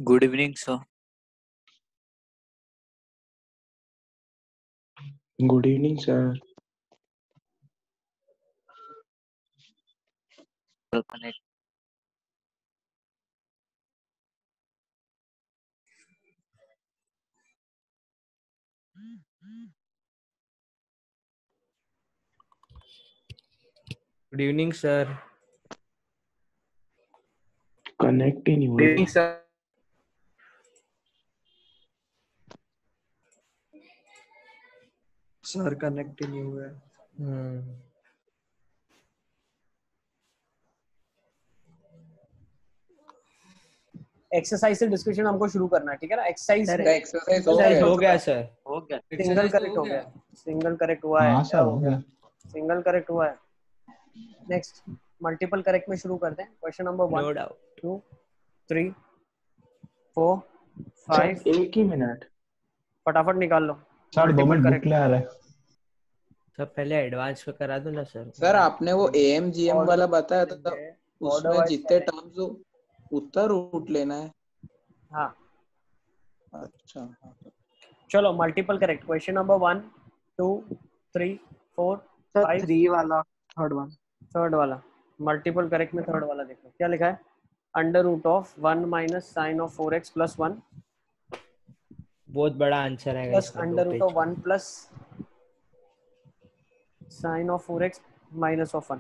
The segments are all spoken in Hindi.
Good evening, sir. Good evening, sir. Connect. Good evening, sir. Connect ही नहीं हो Good रहा। evening, sir. सर कनेक्ट ही नहीं हुआ है। एक्सरसाइज से डिस्कशन हमको शुरू करना है, ठीक है ना। एक्सरसाइज एक्सरसाइज हो गया सर। हो गया। सिंगल करेक्ट हो गया, सिंगल करेक्ट हुआ है। हाँ क्या सर, हो हो गया? गया। सिंगल करेक्ट हुआ है। नेक्स्ट मल्टीपल करेक्ट में शुरू करते हैं। Question number 1 No doubt. 2 3 4 5 sir एक ही मिनट। फटाफट निकाल लो। Sir 2 multiple minute book correct ले आ रहा है। सर पहले एडवांस पे करा दो ना सर। सर आपने वो AMGM Order वाला बताया था, order उसमें wise जितने करना टर्म्स हो उतना रूट लेना है। हाँ अच्छा चलो multiple correct. Question number 1 2 3 4 sir 5 3 वाला थर्ड वन। थर्ड वाला मल्टीपल करेक्ट में थर्ड वाला देखो क्या लिखा है। Under root of 1 minus sine of 4x plus 1 बहुत बड़ा आंसर है plus under root of 1 plus sine of 4x minus of 1,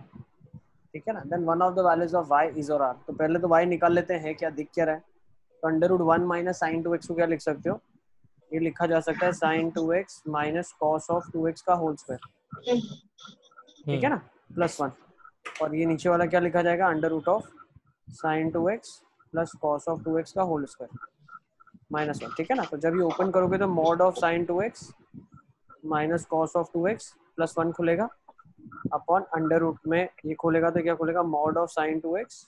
ठीक है ना। Then one of the values of y is और r। तो पहले तो y निकाल लेते हैं, क्या दिख क्या रहा है। तो under root 1 minus sign 2x को क्या लिख सकते हो, ये लिखा जा सकता है sine 2x minus cos of 2x का होल स्क्वायर, ठीक है ना, प्लस 1। और ये नीचे वाला क्या लिखा जाएगा, under root of sine 2x plus cos of 2x का होल स्क्वायर माइनस 1, ठीक है ना। तो जब ये ओपन करोगे तो mod of sine 2x minus cos of 2x plus 1 खुलेगा अपॉन अंडर रूट में ये खोलेगा तो क्या खुलेगा, mod of sine 2x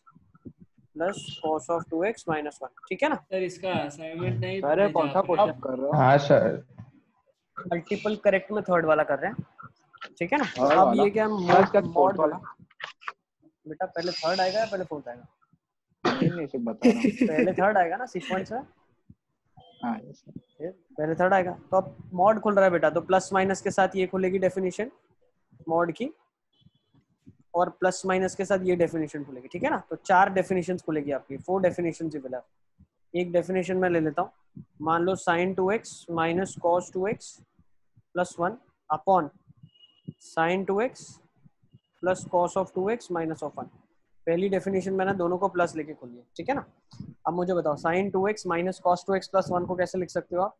plus cos of 2x minus 1, ठीक है ना। सर इसका असाइनमेंट नहीं अरे कौन सा क्वेश्चन कर रहे हो? हाँ सर। मल्टीपल करेक्ट में थर्ड वाला कर रहे हैं, ठीक है ना। तो थर्ड अब वाला? ये क्या थर्ड क्या फोर्थ वाला? बेटा पहले थर्ड आएगा या पहले फोर्थ आएगा? नहीं सिर्फ बता रहा हूँ। पहले थर्ड आएगा ना सीक्वेंस में। हाँ yes sir. पहले थर्ड आएगा। तो अब मॉड खुल रहा है बेटा, तो प्लस माइनस के साथ ये खुलेगी डेफिनेशन मॉड की, और प्लस माइनस के साथ ये डेफिनेशन खुलेगी, ठीक है ना। तो 4 डेफिनेशन खुलेगी आपकी, 4 डेफिनेशन मिला। एक डेफिनेशन में ले लेता हूँ। मान लो sine 2x minus cos 2x plus 1 upon sine 2x plus cos of 2x minus of 1। पहली डेफिनेशन मैंने दोनों को प्लस लेके खोली है, ठीक है ना। अब मुझे बताओ sign 2x minus cos 2x plus 1 को कैसे लिख सकते हो आप?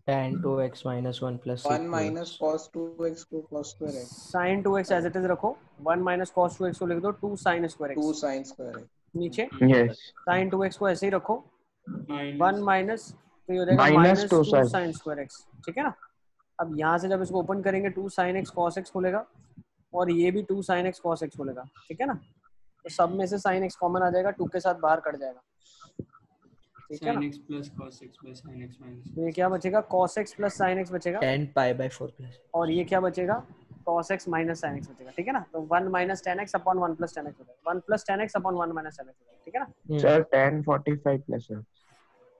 tan 2x minus 1 plus 1 minus cos 2x को cos स्क्वायर है, sine 2x as it is रखो, 1 माइनस कॉस 2x को लिख दो 2 sine square 2 x। sin square है। नीचे यस। साइन 2x को ऐसे ही रखो, 1 माइनस तो ये हो जाएगा Minus minus 2 2 sine square x, ठीक है ना। अब यहाँ से जब इसको ओपन करेंगे 2 साइन x cos x खुलेगा, और ये भी 2 साइन x cos x खुलेगा, ठीक है ना। तो सब में से साइन x कॉमन आ जाएगा, 2 के साथ बाहर कट जाएगा, ठीक है ना। sin x plus cos x plus sin x minus तो ये क्या बचेगा, cos x plus sign x बचेगा, tan pi by 4 plus और ये क्या बचेगा, cos x minus sin x बचेगा, ठीक है ना। तो 1 minus tan x upon 1 plus tan x हो जाएगा, 1 plus tan x upon 1 minus tan x हो जाएगा, ठीक है ना। सर tan 45 प्लस है।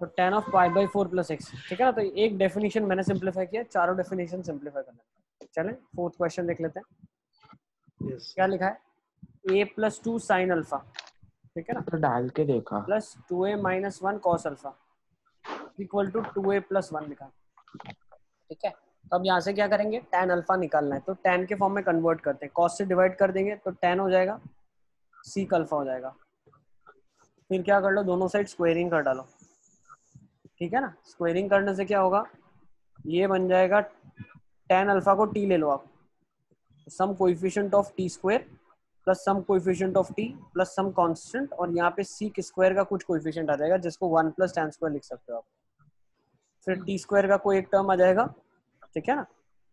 तो tan of pi by 4 plus x, ठीक है ना। तो एक डेफिनेशन मैंने सिंप्लीफाई किया, चारों डेफिनेशन सिंप्लीफाई करना है। चलें फोर्थ क्वेश्चन देख लेते हैं। Yes. क्या लिखा है, a प्लस 2 साइन अल्फा, ठीक है ना, तो डाल के देखा। Plus 2a minus 1 cos alpha equal to 2a plus 1 लिखा, ठीक है। तो अब यहाँ से क्या करेंगे, tan अल्फा निकालना है, तो tan के फॉर्म में कन्वर्ट करते हैं, cos से डिवाइड कर देंगे तो tan हो जाएगा, sec अल्फा हो जाएगा। फिर क्या कर लो, दोनों साइड स्क्वायरिंग कर डालो, ठीक है ना। स्क्वायरिंग करने से क्या होगा, ये बन जाएगा tan अल्फा को t ले लो आप, some coefficient of t square plus some coefficient of t plus some constant, और यहाँ पे sec स्क्वायर का कुछ कोएफिशिएंट आ जाएगा जिसको 1 प्लस tan स्क्वायर लिख सकते हो आप। फिर t स्क्वायर का कोई एक टर्म आ जाएगा, ठीक है ना,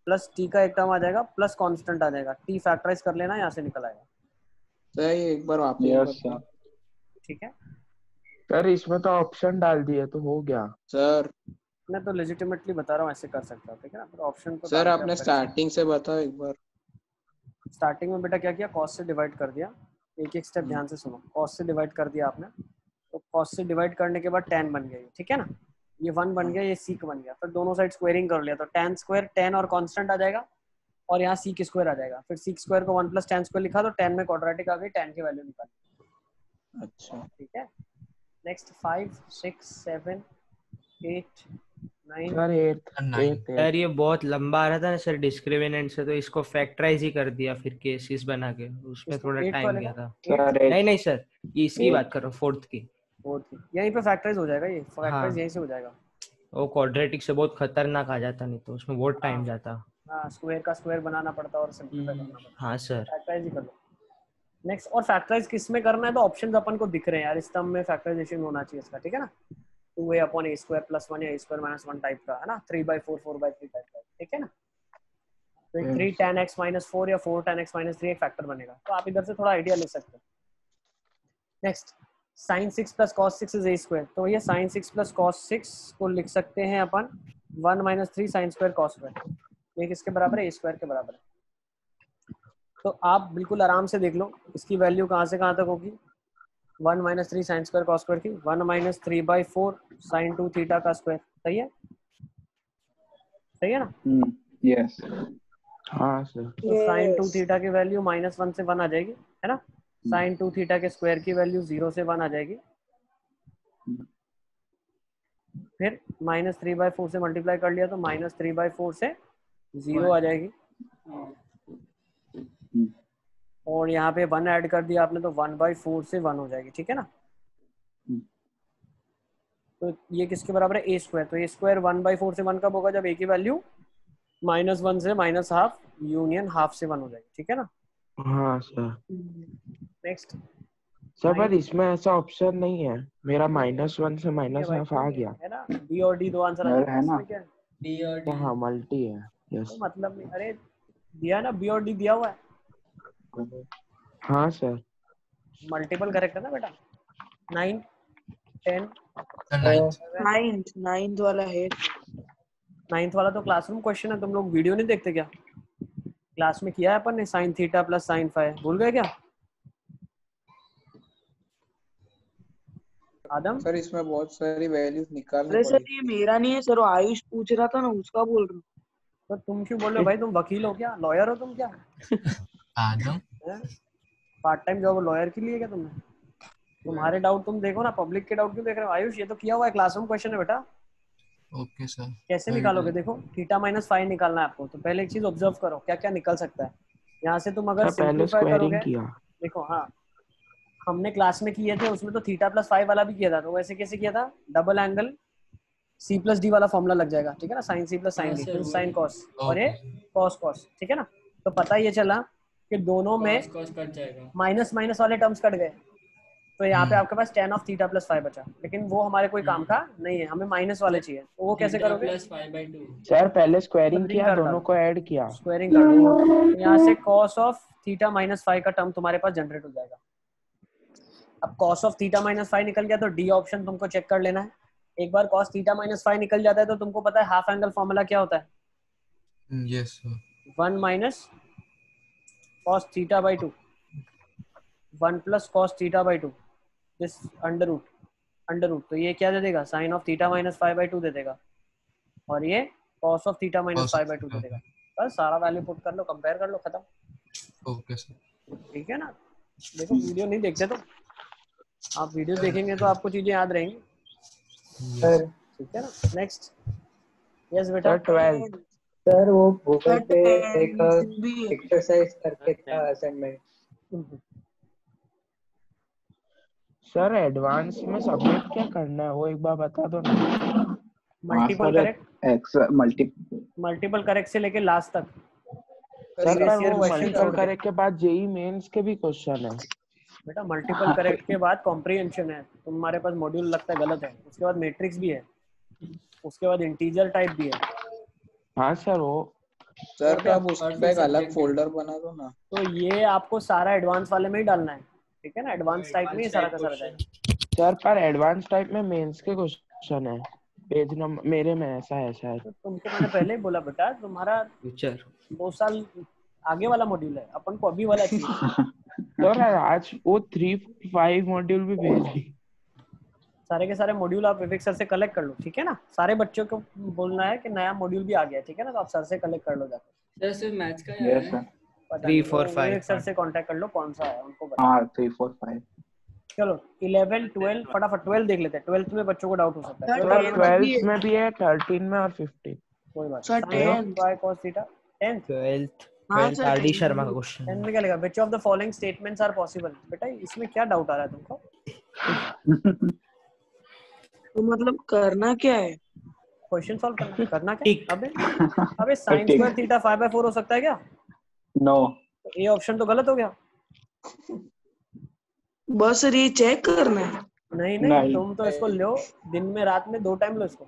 प्लस t का एक टर्म आ जाएगा, प्लस कांस्टेंट आ जाएगा, t फैक्टराइज कर लेना, यहाँ से निकल आएगा, सही एक बार वापस Yes sir. ठीक है। सर इसमें तो ऑप्शन डाल दिए तो हो गया। सर मैं तो लेजिटिमेटली बता रहा हूँ, ऐसे कर सकता हूँ, ठीक है ना। तो ऑप्शन को सर आपने स्टार्टिंग से बताओ एक बार। स्टार्टिंग में बेटा क्या किया, कॉस से डिवाइड कर दिया, एक एक स्टेप ध्यान से सुनो। कॉस से डिवाइड कर दिया आपने, तो cos से डिवाइड करने के बाद tan बन गया ये, ठीक है ना, ये 1 बन गया, ये sec बन गया, फिर दोनों साइड स्क्वायरिंग कर लिया तो tan स्क्वायर tan और कांस्टेंट आ जाएगा और यहाँ sec स्क्वायर आ जाएगा, फिर sec स्क्वायर को 1 + tan स्क्वायर लिखा तो tan में क्वाड्रेटिक आ गई, tan की वैल्यू निकाल। अच्छा ठीक है, नेक्स्ट 5 6 7 8 9 सर एट सर ये बहुत लंबा आ रहा था ना सर डिस्क्रिमिनेंट से, तो इसको फैक्टराइज ही कर दिया फिर केसेस बना के, उसमें इसको थोड़ा 8 टाइम वाले गया का था। सर नहीं नहीं सर, ये इसकी एक- बात कर रहा हूँ, फोर्थ की। यहीं पे फैक्टराइज हो जाएगा, ये फैक्टराइज हाँ। यहीं से हो जाएगा। वो क्वाड्रेटिक से बहुत खतरनाक आ जाता, नहीं तो उसमें बहुत टाइम हाँ। जाता। हाँ, स्क्वायर का स्क्वायर बनाना पड़ता और सिंपलीफाई करना पड़ता, हाँ सर। फैक्टराइज ही कर लो। नेक्स्ट, और फैक्टराइज किस में करना है तो ऑप्शंस अपन को दिख रहे हैं यार, इस टर्म में फैक्टराइजेशन होना चाहिए इसका, ठीक है ना, 2a/a² + 1 या a² - 1 टाइप का है ना, 3/4 4/3 टाइप का, ठीक है ना। तो एक 3 tan x - 4 या 4 tan x - 3 एक फैक्टर बनेगा, तो आप इधर से थोड़ा आइडिया ले सकते हो। नेक्स्ट, sin 6 + cos 6 = a², तो ये sin 6 + cos 6 को लिख सकते हैं अपन 1 - 3 sin² cos², ये किसके बराबर है, a² के बराबर है। तो आप बिल्कुल आराम से देख लो इसकी वैल्यू कहाँ से कहाँ तक होगी, 1 - 3 sin² cos² की 1 - 3/4 sin 2 थीटा का स्क्वायर, सही है, सही है ना। यस हाँ सर। तो sin 2 थीटा की वैल्यू -1 से 1 आ जाएगी, है ना, sin 2 थीटा के स्क्वायर की वैल्यू 0 से 1 आ जाएगी, फिर -3/4 से मल्टीप्लाई कर लिया तो -3/4 से 0 आ जाएगी, और यहाँ पे 1 ऐड कर दिया आपने तो 1/4 से 1 हो जाएगी, ठीक है ना। तो ये किसके बराबर है, a², तो a² 1/4 से 1 कब होगा, जब a की वैल्यू -1 से -½ यूनियन ½ से 1 हो जाएगी, ठीक है ना। हाँ सर। नेक्स्ट, सर पर इसमें ऐसा ऑप्शन नहीं है, मेरा -1 से -½ आ गया। है ना, b और d दो आंसर आ है जाएंगे, ना। इसमें क्या है, D और D हाँ मल्टी है, यस। तो मतलब नहीं, अरे दिया है ना, b और d दिया हुआ है, हाँ सर। मल्टीपल करेक्ट है ना बेटा। 9 10 नाइन्थ वाला है। 9th वाला तो क्लासरूम क्वेश्चन है, तुम लोग वीडियो नहीं देखते क्या, क्लास में किया है अपन ने sin थीटा + sin फाइ, भूल गए क्या आदम। सर इसमें बहुत सारी वैल्यूज निकालनी अरे सर पड़ेगी। ये मेरा नहीं है सर, वो आयुष पूछ रहा था ना, उसका बोल रहा हूँ। तो तुम क्यों बोल रहे हो भाई, तुम वकील हो क्या, लॉयर हो तुम क्या, आदम पार्ट टाइम जॉब लॉयर के लिए क्या तुमने, तुम्हारे डाउट तुम देखो ना, पब्लिक के डाउट क्यों देख रहे हो। आयुष ये तो किया हुआ है, क्लासरूम क्वेश्चन है बेटा, ओके सर। कैसे निकालोगे, देखो थीटा - फाइ निकालना है आपको, तो पहले एक चीज ऑब्जर्व करो क्या क्या निकल सकता है यहाँ से, तुम अगर सर पहले सिंपलीफाई स्क्वायरिंग करोगे, किया। देखो हाँ हमने क्लास में किए थे, उसमें तो थीटा + फाइ वाला भी किया था, तो वैसे कैसे किया था, डबल एंगल c + d वाला फॉर्मूला लग जाएगा, ठीक है ना, sin c + sin d, फिर sin cos और ये cos, ठीक है ना। तो पता ये चला कि दोनों में cos कट जाएगा। माइनस माइनस वाले टर्म्स कट गए, तो यहाँ पे आपके पास tan of थीटा + फाइ बचा, लेकिन वो हमारे कोई काम का नहीं है, हमें माइनस वाले चाहिए, तो वो कैसे थीटा करोगे, + π/2 सर पहले स्क्वायरिंग स्क्वायरिंग किया, कर दोनों डालो, को ऐड किया। स्क्वायरिंग कर दो, तो यहाँ से cos of थीटा - फाइ का टर्म तुम्हारे पास जनरेट हो जाएगा। अब cos of थीटा - फाइ निकल गया तो डी ऑप्शन तुमको चेक कर लेना है, एक बार cos थीटा - फाइ निकल जाता है तो तुमको पता है हाफ एंगल फॉर्मूला क्या होता है, yes sir. 1 - cos θ/2 1 + cos θ/2 this under root, तो ये क्या दे देगा, sin of थीटा - फाइ/2 दे देगा, और ये cos of थीटा - फाइ/2 दे देगा। बस सारा वैल्यू पुट कर लो, कंपेयर कर लो, खत्म, ओके सर। ठीक है ना। देखो वीडियो नहीं देखते तो, आप वीडियो देखेंगे तो आपको चीजें याद रहेंगी, ठीक है ना। नेक्स्ट, यस बेटा। Sir 12th। सर वो गूगल पे एक भी एक्सरसाइज करके था असाइनमेंट, सर एडवांस में सबमिट क्या करना है वो एक बार बता दो ना। मल्टीपल करेक्ट, मल्टीपल करेक्ट से लेके लास्ट तक, सर प्रीवियस पर ईयर वो क्वेश्चन मल्टीपल छोड़ के। करेक्ट के बाद जेई मेंस के भी क्वेश्चन है। बेटा मल्टीपल करेक्ट के बाद कॉम्प्रिहेंशन है, तुम्हारे पास मॉड्यूल लगता है गलत है, उसके बाद मैट्रिक्स भी है, उसके बाद इंटीजर टाइप भी है। हाँ सर वो सर क्या? आप उसका एक अलग फोल्डर बना दो ना। तो ये आपको सारा एडवांस वाले में ही डालना है, ठीक है ना, एडवांस टाइप में ही सारा का सारा जाएगा। सर पर एडवांस टाइप में मेंस के क्वेश्चन है, पेज नंबर मेरे में ऐसा है शायद। तो तुमको मैंने पहले ही बोला बेटा, तुम्हारा फ्यूचर 2 साल आगे वाला मॉड्यूल है, अपन को अभी वाला चाहिए। सर आज वो 3-5 मॉड्यूल भी भेज दी। सारे के सारे मॉड्यूल आप विवेक सर से कलेक्ट कर लो, ठीक है ना। सारे बच्चों को बोलना है कि नया मॉड्यूल भी आ गया, ठीक है ना। तो आप सर से कलेक्ट कर लो जाकर। सर सिर्फ मैथ्स का यस सर। पता 3, नहीं, 4, तो 5 विवेक सर से कांटेक्ट कर लो कौन सा है, उनको बता। हाँ 3 4 5। चलो 11 12 फटाफट 12 देख लेते हैं। 12th में बच्चों को डाउट हो सकता है। सर, 12 सर 10th 12th में भी है, 13 में और 15। कोई बात सर, नहीं। sin of 10th। y cos theta 10th 12th हाँ 12th sir, R D 10th Sharma का में। क्वेश्चन 10th में क्या लिखा? which of the following statements are possible? बेटा इसमें क्या डाउट आ रहा है तुमको? तो मतलब करना क्या है? क्वेश्चन सॉल्व करना क्या? टिक। अबे sin square theta 5/4 हो सकता है क्या? नो। तो ये ऑप्शन तो गलत हो गया। बस सर ये चेक करना है। नहीं नहीं। तुम तो इसको लो, दिन में रात में 2 टाइम लो इसको।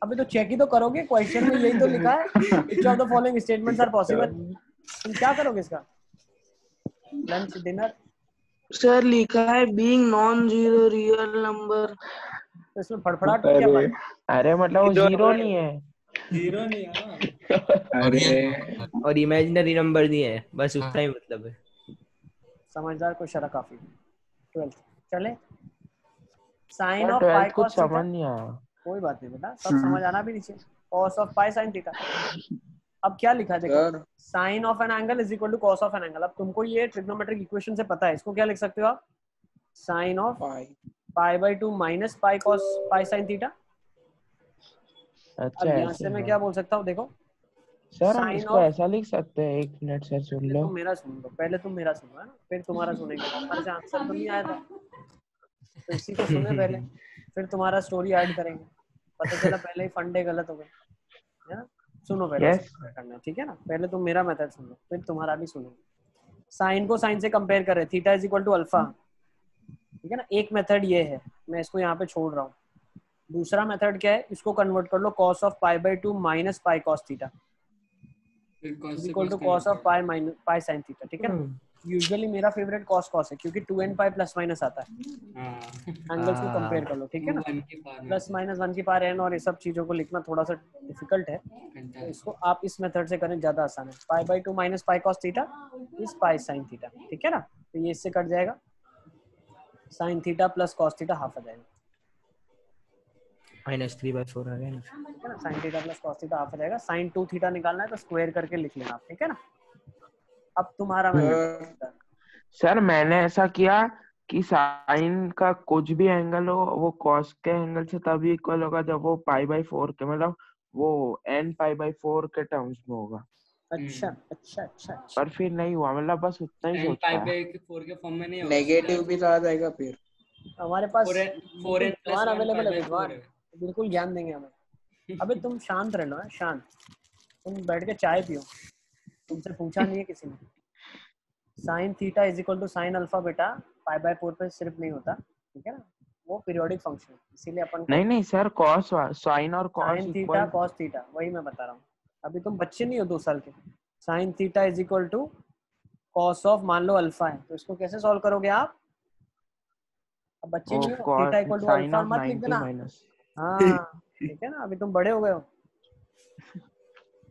अबे तो चेक ही तो करोगे, क्वेश्चन में यही तो लिखा है which of the following statements are possible। तुम क्या करोगे इसका? Lunch dinner? सर लिखा है being non zero real number. तो इसमें फड़फड़ाहट की क्या बात है? अरे मतलब वो जीरो नहीं है। जीरो नहीं है। अरे और इमेजिनरी नंबर नहीं है, बस उतना ही मतलब है। समझदार को शरा काफी। 12th चले। साइन सर ऑफ 12th पाई कुछ कॉस थीटा। समझ नहीं आया। कोई बात नहीं बेटा, सब समझ आना भी नहीं चाहिए। Cos of pi sine theta. अब क्या लिखा है देखो, sir sine of n angle is equal to cos of n angle. अब तुमको ये ट्रिग्नोमेट्रिक इक्वेशन से पता है, इसको क्या लिख सकते हो आप? साइन ऑफ पाई पाई/2 minus pi cos pi sine theta. अच्छा अब यहाँ ऐसे से मैं है। क्या बोल सकता हूँ देखो, सर हम sin इसको of- ऐसा लिख सकते हैं, 1 मिनट सर सुन पहले लो। तुम मेरा सुन लो, पहले तुम मेरा सुनो है ना, फिर तुम्हारा सुनेंगे। तुम्हारे से आंसर तो नहीं आया था, तो इसी को सुने पहले, फिर तुम्हारा स्टोरी ऐड करेंगे। पता चला पहले ही फंडे गलत हो गए, है ना। सुनो पहले Yes. ऐसे करना है, ठीक है ना। पहले तुम मेरा मेथड सुन लो, फिर तुम्हारा भी सुनेंगे। साइन को साइन से कंपेयर कर रहे, theta is equal to alpha, ठीक है ना। एक मेथड ये है, मैं इसको यहाँ पे छोड़ रहा हूँ। दूसरा मेथड क्या है, इसको कन्वर्ट कर लो कॉस ऑफ पाई/2 minus pi cos theta equal to cos of pi minus pi sine theta, ठीक है ना। यूजुअली मेरा फेवरेट कॉस कॉस है, क्योंकि 2n पाई प्लस माइनस आता है। एंगल्स को कंपेयर कर लो, ठीक है ना। प्लस माइनस 1 की पावर n और ये सब चीजों को लिखना थोड़ा सा डिफिकल्ट है, तो इसको आप इस मेथड से करें, ज्यादा आसान है। पाई/2 minus pi cos theta is pi sine theta, ठीक है ना। तो ये इससे कट जाएगा, sine theta plus cos theta half आ जाएगा, -3/4 आ गया ना। ठीक है ना। Sine theta plus cos theta half आ जाएगा। साइन 2 थीटा निकालना है तो स्क्वायर करके लिख लेना आप, ठीक है ना। अब तुम्हारा मेथड। सर मैंने ऐसा किया कि साइन का कुछ भी एंगल हो वो कॉस के एंगल से तभी इक्वल होगा जब वो पाई/4 के मतलब वो n पाई/4 के टर्म्स में होगा। अच्छा अच्छा अच्छा अच्छा। पर फिर नहीं हुआ, मतलब बस उतना ही सोच पाया। 4 के फॉर्म में नहीं होगा। नेगेटिव भी तो आ जाएगा फिर। हमारे पास 4n विद्वान अवेलेबल है, 4 विद्वान है। बिल्कुल ज्ञान देंगे हमें। अबे तुम शांत रह लो, है शांत। तुम बैठ के चाय पियो, तुमसे पूछा नहीं है किसी ने। Sine theta is equal to sine alpha beta, पाई/4 पे सिर्फ नहीं होता, ठीक है ना। वो पीरियोडिक फंक्शन है, इसीलिए अपन नहीं सर, कॉस साइन और cos sine theta equal. Cos theta, वही मैं बता रहा हूँ। अभी तुम बच्चे नहीं हो 2 साल के। Sine theta is equal to cos of, मान लो अल्फा है, तो इसको कैसे सॉल्व करोगे आप? अब बच्चे नहीं हो, theta equal to sine alpha of मत लिख 90 देना। माइनस। हाँ ठीक है ना, अभी तुम बड़े हो गए हो,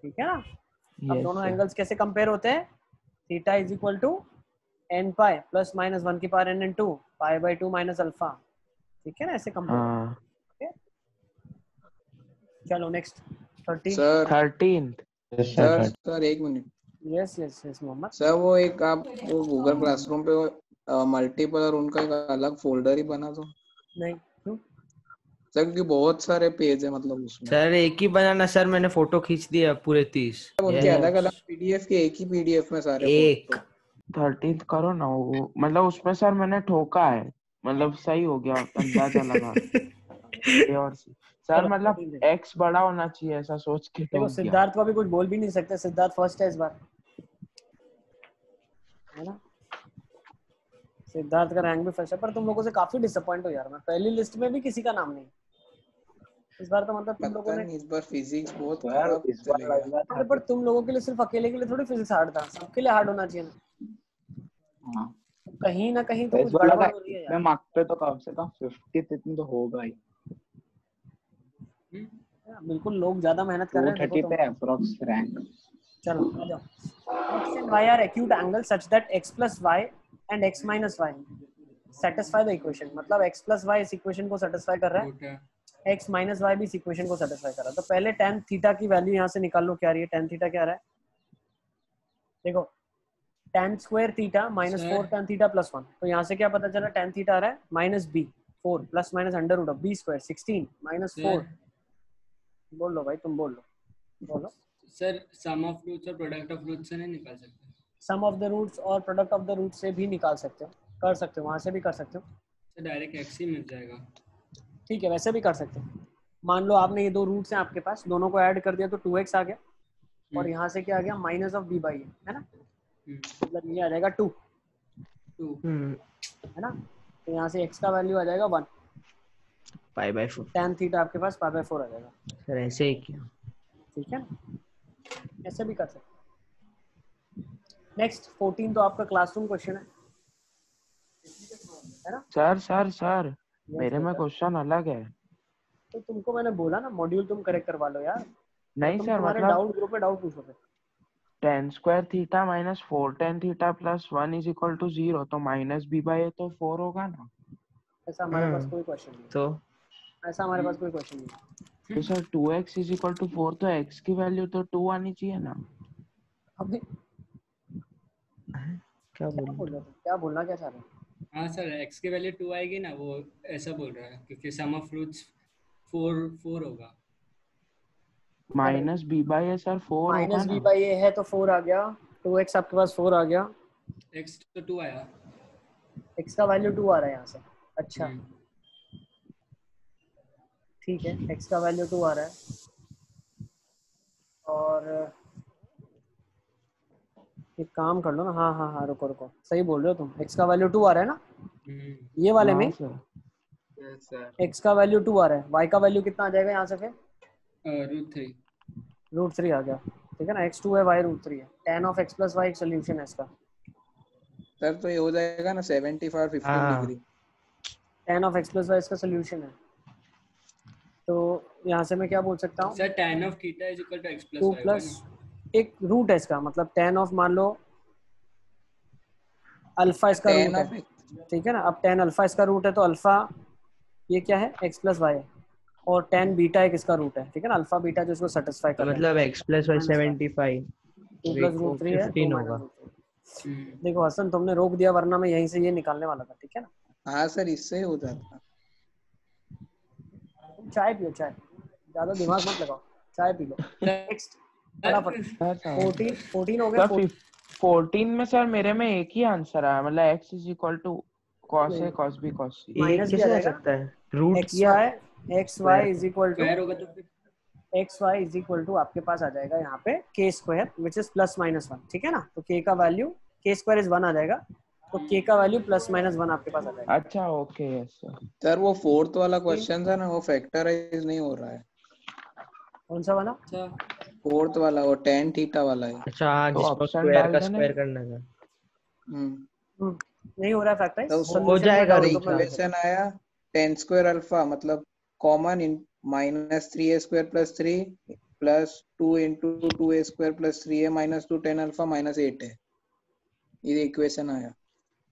ठीक है ना। अब दोनों एंगल्स कैसे कंपेयर होते हैं? Theta is equal to n pi plus minus 1 की पावर n/2 पाई/2 माइनस अल्फा, ठीक है ना, ऐसे कंपेयर। हाँ चलो next 13। Sir 13th। Sir 1 minute. Yes yes yes Mohammed. Sir वो एक आप वो गूगल क्लासरूम पे मल्टीपल और उनका एक अलग फोल्डर ही बना दो नहीं क्यों? सर, क्योंकि बहुत सारे पेज है मतलब उसमें। सर एक ही बनाना सर, मैंने फोटो खींच दिया पूरे 30। उनके अलग अलग पीडीएफ के एक ही पीडीएफ में सारे एक 13th करो ना वो, मतलब उसमें सर मैंने ठोका है, मतलब सही हो गया, अंदाजा लगा। ये और सर मतलब x बड़ा होना चाहिए ऐसा सोच के देखो ठोक दिया। सिद्धार्थ को अभी कुछ बोल भी नहीं सकते, सिद्धार्थ फर्स्ट है इस बार, है ना। सिद्धार्थ का रैंक भी फर्स्ट है, पर तुम लोगों से काफी डिसअपॉइंट हो यार। मैं पहली लिस्ट में भी किसी का नाम नहीं इस बार, तो मतलब तुम लोगों ने इस बार फिजिक्स बहुत यार खराब इस बार चले लग गया। रहा था अरे पर तुम लोगों के लिए, सिर्फ अकेले के लिए थोड़ी फिजिक्स हार्ड था, सबके लिए हार्ड होना चाहिए ना। हाँ कहीं ना कहीं तो इस कुछ बार लगा गड़बड़ हो रही है इतने यार। मार्क्स पे तो कम से कम 50 इतनी तो होगा ही। बिल्कुल लोग ज्यादा मेहनत कर रहे हैं, 230 देखो पे तुम। Approx rank. चलो आ जाओ। x and y are acute angles such that x plus y and x minus y satisfy the equation, मतलब x प्लस वाई इस इक्वेशन को सेटिस्फाई कर रहा है, छोटा x माइनस वाई भी इस इक्वेशन को सेटिस्फाई कर रहा है। तो पहले tan थीटा की वैल्यू यहाँ से निकाल लो, क्या आ रही है? tan थीटा क्या आ रहा है? देखो tan square theta minus sir 4 tan theta plus 1, तो यहाँ से क्या पता चला? tan थीटा आ रहा है minus b 4 plus minus under root of b square 16 minus 4। Sir बोल लो भाई, तुम बोल लो, बोलो। सर सम ऑफ रूट्स और प्रोडक्ट ऑफ रूट्स से नहीं निकाल सकते? सम ऑफ द रूट्स और प्रोडक्ट ऑफ द रूट से भी निकाल सकते हो, कर सकते हो, वहां से भी कर सकते हो। सर डायरेक्ट x ही मिल जाएगा। ठीक है, वैसे भी कर सकते हो। मान लो आपने ये दो रूट्स हैं आपके पास, दोनों को ऐड कर दिया तो 2x आ गया, और यहाँ से क्या आ गया? माइनस ऑफ b बाई ए, है ना? मतलब ये आ जाएगा 2, 2 है ना? तो यहाँ से x का वैल्यू आ जाएगा 1, π/4। tan थीटा आपके पास π/4 आ जाएगा। सर ऐसे ही क्या? ठीक है, ऐसे भी कर सकते हैं। नेक्स्ट 14 तो आपका क्लासरूम क्वेश्चन है ना? सर मेरे में बेटा। क्वेश्चन अलग है। तो तुमको मैंने बोला ना, मॉड्यूल तुम करेक्ट करवा लो यार। नहीं तुम सर, तुम्हारे मतलब डाउट ग्रुप में डाउट पूछोगे। tan square theta minus 4 tan theta plus 1 is equal to 0, तो माइनस b बाई ए तो 4 होगा ना? ऐसा हमारे पास कोई क्वेश्चन नहीं तो है, ऐसा हमारे पास कोई क्वेश्चन नहीं है। तो sir 2x is equal to 4, तो x की वैल्यू तो 2 आनी चाहिए ना? अभी क्या क्या बोल बोल रहे हो? क्या बोलना क्या चाह रहे हो? हाँ सर x की वैल्यू 2 आएगी ना, वो ऐसा बोल रहा है क्योंकि सम ऑफ रूट्स 4 होगा। Minus b by A sir 4 होगा माइनस बी ना? बाई ए है तो 4 आ गया, 2x आपके पास 4 आ गया, x तो 2 आया। x का वैल्यू 2 आ रहा है यहाँ से। अच्छा ठीक है, x का वैल्यू 2 आ रहा है, और एक काम कर लो ना, हाँ रुको, सही बोल रहे हो तुम, x का वैल्यू 2 आ रहा है ना ये वाले में, x का वैल्यू 2 आ रहा है, y का वैल्यू कितना आ जाएगा यहाँ से? फिर √3 आ गया, ठीक है ना? x2 है, y √3 है, tan ऑफ x प्लस वाई एक सोल्यूशन है इसका। सर तो ये हो जाएगा ना 75 और 15 डिग्री। tan ऑफ x प्लस वाई इसका सोल्यूशन है, तो यहाँ से मैं क्या बोल सकता हूँ? सर tan ऑफ theta is equal to x plus 2 y plus एक रूट है इसका, मतलब tan ऑफ मान लो अल्फा इसका रूट है, ठीक है ना? अब tan अल्फा इसका रूट है, तो अल्फा ये क्या है? x प्लस वाई है, और tan बीटा एक इसका रूट है, ठीक है ना? अल्फा बीटा जो इसको सेटिस्फाई कर रहा है, मतलब x प्लस वाई 75 2 प्लस √3 है, 15 होगा। देखो हसन तुमने रोक दिया, वरना मैं यहीं से ये निकालने वाला था, ठीक है ना? हाँ सर, इससे ही हो जाता। चाय पियो, चाय, ज्यादा दिमाग मत लगाओ, चाय पी लो। नेक्स्ट फटाफट 14 हो गया। 14 में सर मेरे में एक ही आंसर आया, मतलब x is equal to cos a cos b cos c। Minus भी आ जाएगा, root x y is equal to x y is equal to आपके पास आ जाएगा यहाँ पे k square which is plus minus 1, ठीक है ना? तो k का वैल्यू k स्क्वायर इज 1 आ जाएगा, तो k का वैल्यू प्लस माइनस 1 आपके पास आ जाएगा। अच्छा ओके यस सर वो फोर्थ वाला क्वेश्चन था ना, वो फैक्टराइज नहीं हो रहा है। कौन सा वाला? फोर्थ वाला, वो tan थीटा वाला है। अच्छा हाँ, जिसको स्क्वायर का स्क्वायर करना था। नहीं हो रहा है फैक्टराइज, तो हो जाएगा। इक्वेशन आया tan स्क्वायर अल्फा, मतलब common in minus 3a square plus 3 plus 2 into 2a square plus 3a minus 2 tan alpha minus 8 है, ये इक्वेशन आया।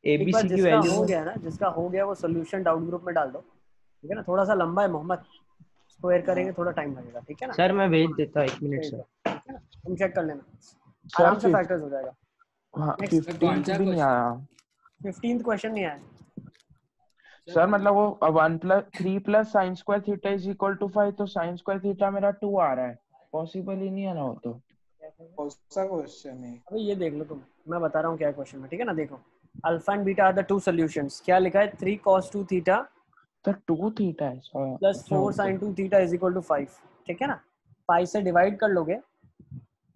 एक बार जिसका हो गया ना, जिसका हो गया वो सोल्यूशन डाउट ग्रुप में डाल दो, ठीक है ना? थोड़ा सा लंबा है मोहम्मद, स्क्वायर करेंगे थोड़ा टाइम लगेगा, ठीक है ना? सर मैं भेज देता, 1 मिनट सर, ठीक है ना? तुम चेक कर लेना, आराम से फैक्टर्स हो जाएगा। हाँ 15 भी नहीं आया। 15th क्वेश्चन नहीं आया सर, मतलब वो 3 plus sine square theta is equal to 5, तो साइन स्क्वायर थीटा मेरा 2 आ रहा है, पॉसिबल ही नहीं है ना वो। तो कौन सा क्वेश्चन है? अभी ये देख लो तुम, मैं बता रहा हूँ क्या क्वेश्चन में, ठीक है ना? देखो alpha and beta are the two solutions, क्या लिखा है? 3 cos 2 थीटा तो 2 थीटा है plus 4 sin 2 theta is equal to 5, ठीक है ना? 5 से डिवाइड कर लोगे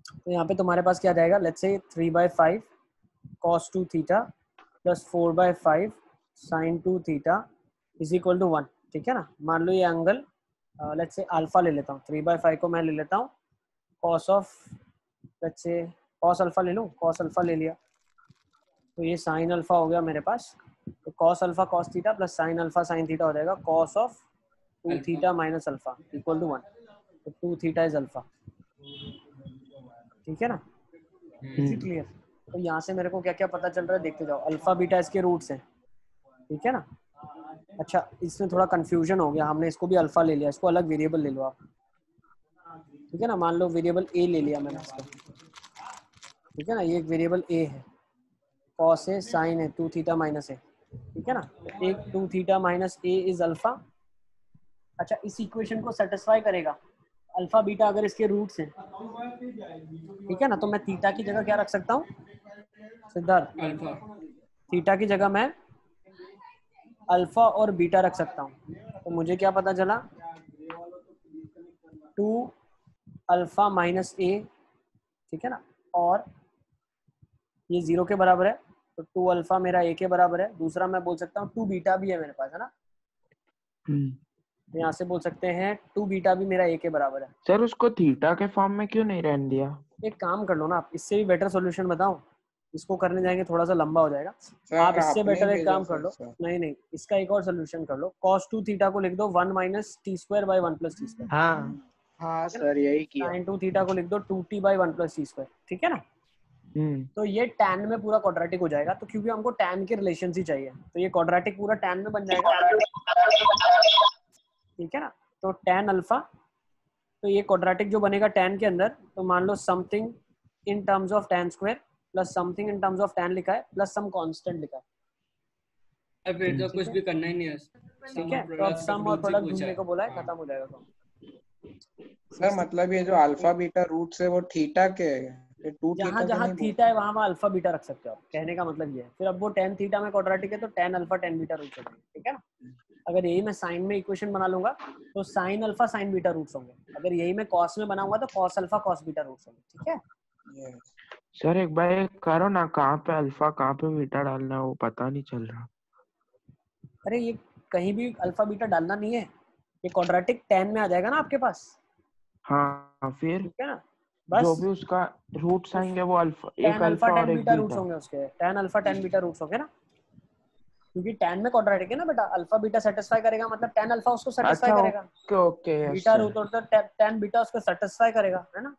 तो यहाँ पे तुम्हारे पास क्या जाएगा? Let's say 3/5 cos 2 theta plus 4/5 sin 2 theta is equal to 1, ठीक है ना? मान लो ये एंगल लेट्स से अल्फा ले लेता हूँ, 3/5 को मैं ले लेता हूँ cos of, let's say cos alpha ले लूँ, cos अल्फा ले लिया, तो ये sin अल्फा हो गया मेरे पास, तो cos alpha cos theta plus sin alpha sin theta हो जाएगा cos of 2 theta minus alpha equal to 1, तो 2 थीटा इज अल्फा, ठीक है ना? Easy clear? तो यहाँ से मेरे को क्या क्या पता चल रहा है देखते जाओ। अल्फा बीटा इसके रूट्स हैं, ठीक है ना। अच्छा इसमें थोड़ा कंफ्यूजन हो गया, हमने इसको भी अल्फा ले लिया, इसको अलग वेरिएबल ले लो आप, ठीक है ना। मान लो वेरिएबल ए ले लिया मैंने इसको, ठीक है ना। ये एक वेरिएबल ए है, कॉस है, साइन है, 2 थीटा माइनस है, ठीक है ना। तो एक 2 theta minus A is alpha. अच्छा इस इक्वेशन को सेटिस्फाई करेगा अल्फा बीटा अगर इसके रूट्स हैं, ठीक है ना। तो मैं थीटा की जगह क्या रख सकता हूँ सिद्धार्थ? अल्फा। थीटा की जगह मैं अल्फा और बीटा रख सकता हूँ। तो मुझे क्या पता चला, 2 अल्फा माइनस ए, ठीक है ना। और ये 0 के बराबर है, तो 2 अल्फा मेरा ए के बराबर है। दूसरा मैं बोल सकता हूँ 2 बीटा भी है मेरे पास, है ना। यहाँ से बोल सकते हैं 2 बीटा भी मेरा ए के बराबर है। सर उसको थीटा के फॉर्म में क्यों नहीं रहने दिया? एक काम कर लो ना आप, इससे भी बेटर सॉल्यूशन बताऊं, इसको करने जाएंगे थोड़ा सा लंबा हो जाएगा। सर आप इससे आपने बेटर एक भेजा काम कर सर लो, सर। नहीं इसका एक और सोल्यूशन कर लो, cos 2 थीटा को लिख दो 1 minus T square by 1 plus T square. हाँ हाँ सर यही किया। sin 2 थीटा को लिख दो 2t by 1 plus T square, ठीक है ना। तो ये tan में पूरा क्वाड्रेटिक हो जाएगा, तो क्योंकि हमको tan के रिलेशन ही चाहिए, तो ये क्वाड्रेटिक पूरा tan में बन जाएगा, ठीक है ना। तो tan अल्फा, तो ये क्वाड्रेटिक जो बनेगा tan के अंदर, तो मान लो something in terms of tan square plus something in terms of tan लिखा है प्लस सम कांस्टेंट लिखा है, फिर तो कुछ भी करना ही नहीं है, ठीक है। तो अब सम और प्रोडक्ट ढूंढने को बोला है, खत्म हो जाएगा काम। सर मतलब ये जो अल्फा बीटा रूट्स है वो थीटा के है, ये 2 जहाँ थीटा तो जहाँ नहीं थीटा है वहाँ वहाँ अल्फा बीटा रख सकते हो आप, कहने का मतलब ये है। फिर अब वो tan थीटा में क्वाड्रेटिक है तो tan alpha tan beta roots होंगे, ठीक है ना। अगर यही मैं साइन में इक्वेशन बना लूंगा तो sine alpha sine beta roots होंगे। अगर यही मैं कॉस में बनाऊंगा तो cos alpha cos beta roots होंगे, ठीक है। बोलते? सर एक बार ये करो ना, कहाँ पे अल्फा कहाँ पे बीटा डालना है वो पता नहीं चल रहा। अरे ये कहीं भी अल्फा बीटा डालना नहीं है, ये क्वाड्रेटिक tan में आ जाएगा ना आपके पास, हाँ फिर ठीक है ना। जो बस भी उसका रूट्स आएंगे वो अल्फा, एक tan अल्फा अल्फा और tan एक बीटा रूट्स बीटा। होंगे उसके, tan alpha tan beta roots होंगे ना, क्योंकि tan में क्वाड्रेटिक है ना बेटा। अल्फा बीटा सेटिस्फाई करेगा मतलब tan अल्फा उसको सेटिस्फाई अच्छा करेगा, okay okay yes beta sir. Root और tan बीटा उसको सेटिस्फाई करेगा, है ना।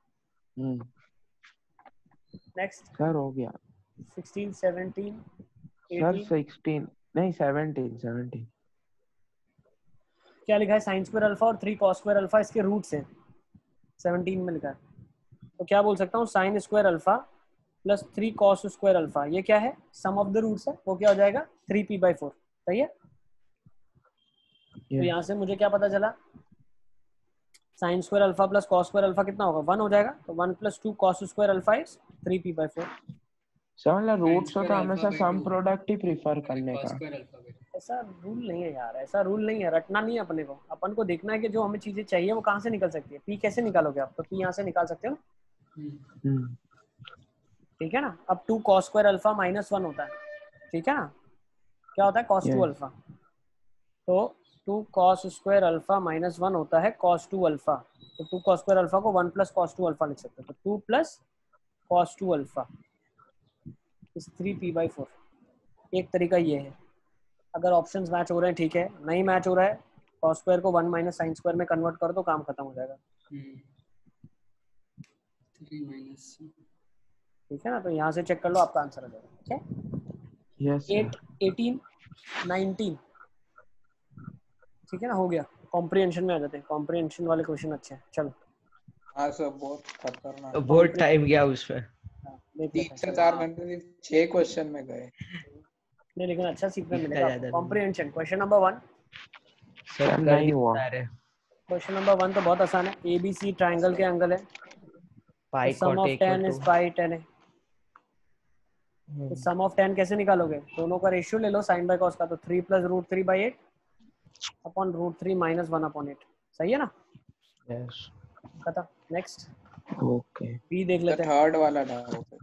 नेक्स्ट सर हो गया 16 17 सर 18 16 नहीं 17 क्या लिखा है, साइन स्क्वायर अल्फा और 3 कॉस स्क्वायर अल्फा इसके रूट्स हैं, 17 में लिखा है। तो क्या बोल सकता हूँ, sign square alpha plus 3 cos square alpha, ये क्या है, सम ऑफ द रूट्स है, वो क्या हो जाएगा 3p/4, सही है। तो यहाँ से मुझे क्या पता चला, sine square alpha plus cos square alpha कितना होगा, 1 हो जाएगा। तो 1 + 2 cos square alpha is 3p/4। Sir मतलब रूट्स हो तो square हमेशा alpha by सम 2 प्रोडक्ट ही प्रीफर करने cos का। square alpha by 2। ऐसा रूल नहीं है यार, ऐसा रूल नहीं है, रटना नहीं है अपने को। अपन को देखना है कि जो हमें चीजें चाहिए वो कहाँ से निकल सकती है। पी कैसे निकालोगे आप, तो पी यहाँ से निकाल सकते हो ना, ठीक है ना। अब 2 cos स्क्वायर अल्फा -1 होता है, ठीक है ना। क्या होता है cos 2 अल्फा, तो 2 cos स्क्वायर अल्फा -1 होता है cos 2 अल्फा। तो 2 cos स्क्वायर अल्फा को 1 + cos 2 अल्फा लिख सकते हो, तो 2 + cos 2 अल्फा इस 3p/4। एक तरीका ये है, अगर ऑप्शंस मैच हो रहे हैं ठीक है, नहीं मैच हो रहा है cos स्क्वायर को 1 - sin स्क्वायर में कन्वर्ट कर दो, काम खत्म हो जाएगा, 3 - ठीक है ना। तो यहाँ से चेक कर लो, आपका आंसर आ जाएगा, ठीक है। यस 8 18 19, ठीक है ना, हो गया। कॉम्प्रिहेंशन में आ जाते हैं, कॉम्प्रिहेंशन वाले क्वेश्चन अच्छे हैं, चलो। हाँ सर बहुत खतरनाक। बहुत टाइम गया उसमें, देख 3 से 4 घंटे सिर्फ 6 क्वेश्चन में गए। नहीं लेकिन अच्छा सीखने इतना मिलेगा। ज्यादा कॉम्प्रिहेंशन क्वेश्चन नंबर 1, सब कर नहीं दिए हुआ। सारे। क्वेश्चन नंबर 1 तो बहुत आसान है। ABC ट्राइंगल के एंगल है, pi sum cot of equal tan to is pi tan है। तो सम ऑफ tan कैसे निकालोगे, दोनों का रेशियो ले लो sin बाय cos का, तो 3 + √3/8 अपॉन √3 - 1/8, सही है ना। यस खत्म। Next okay. बी देख लेते हैं। थर्ड वाला डाउट है।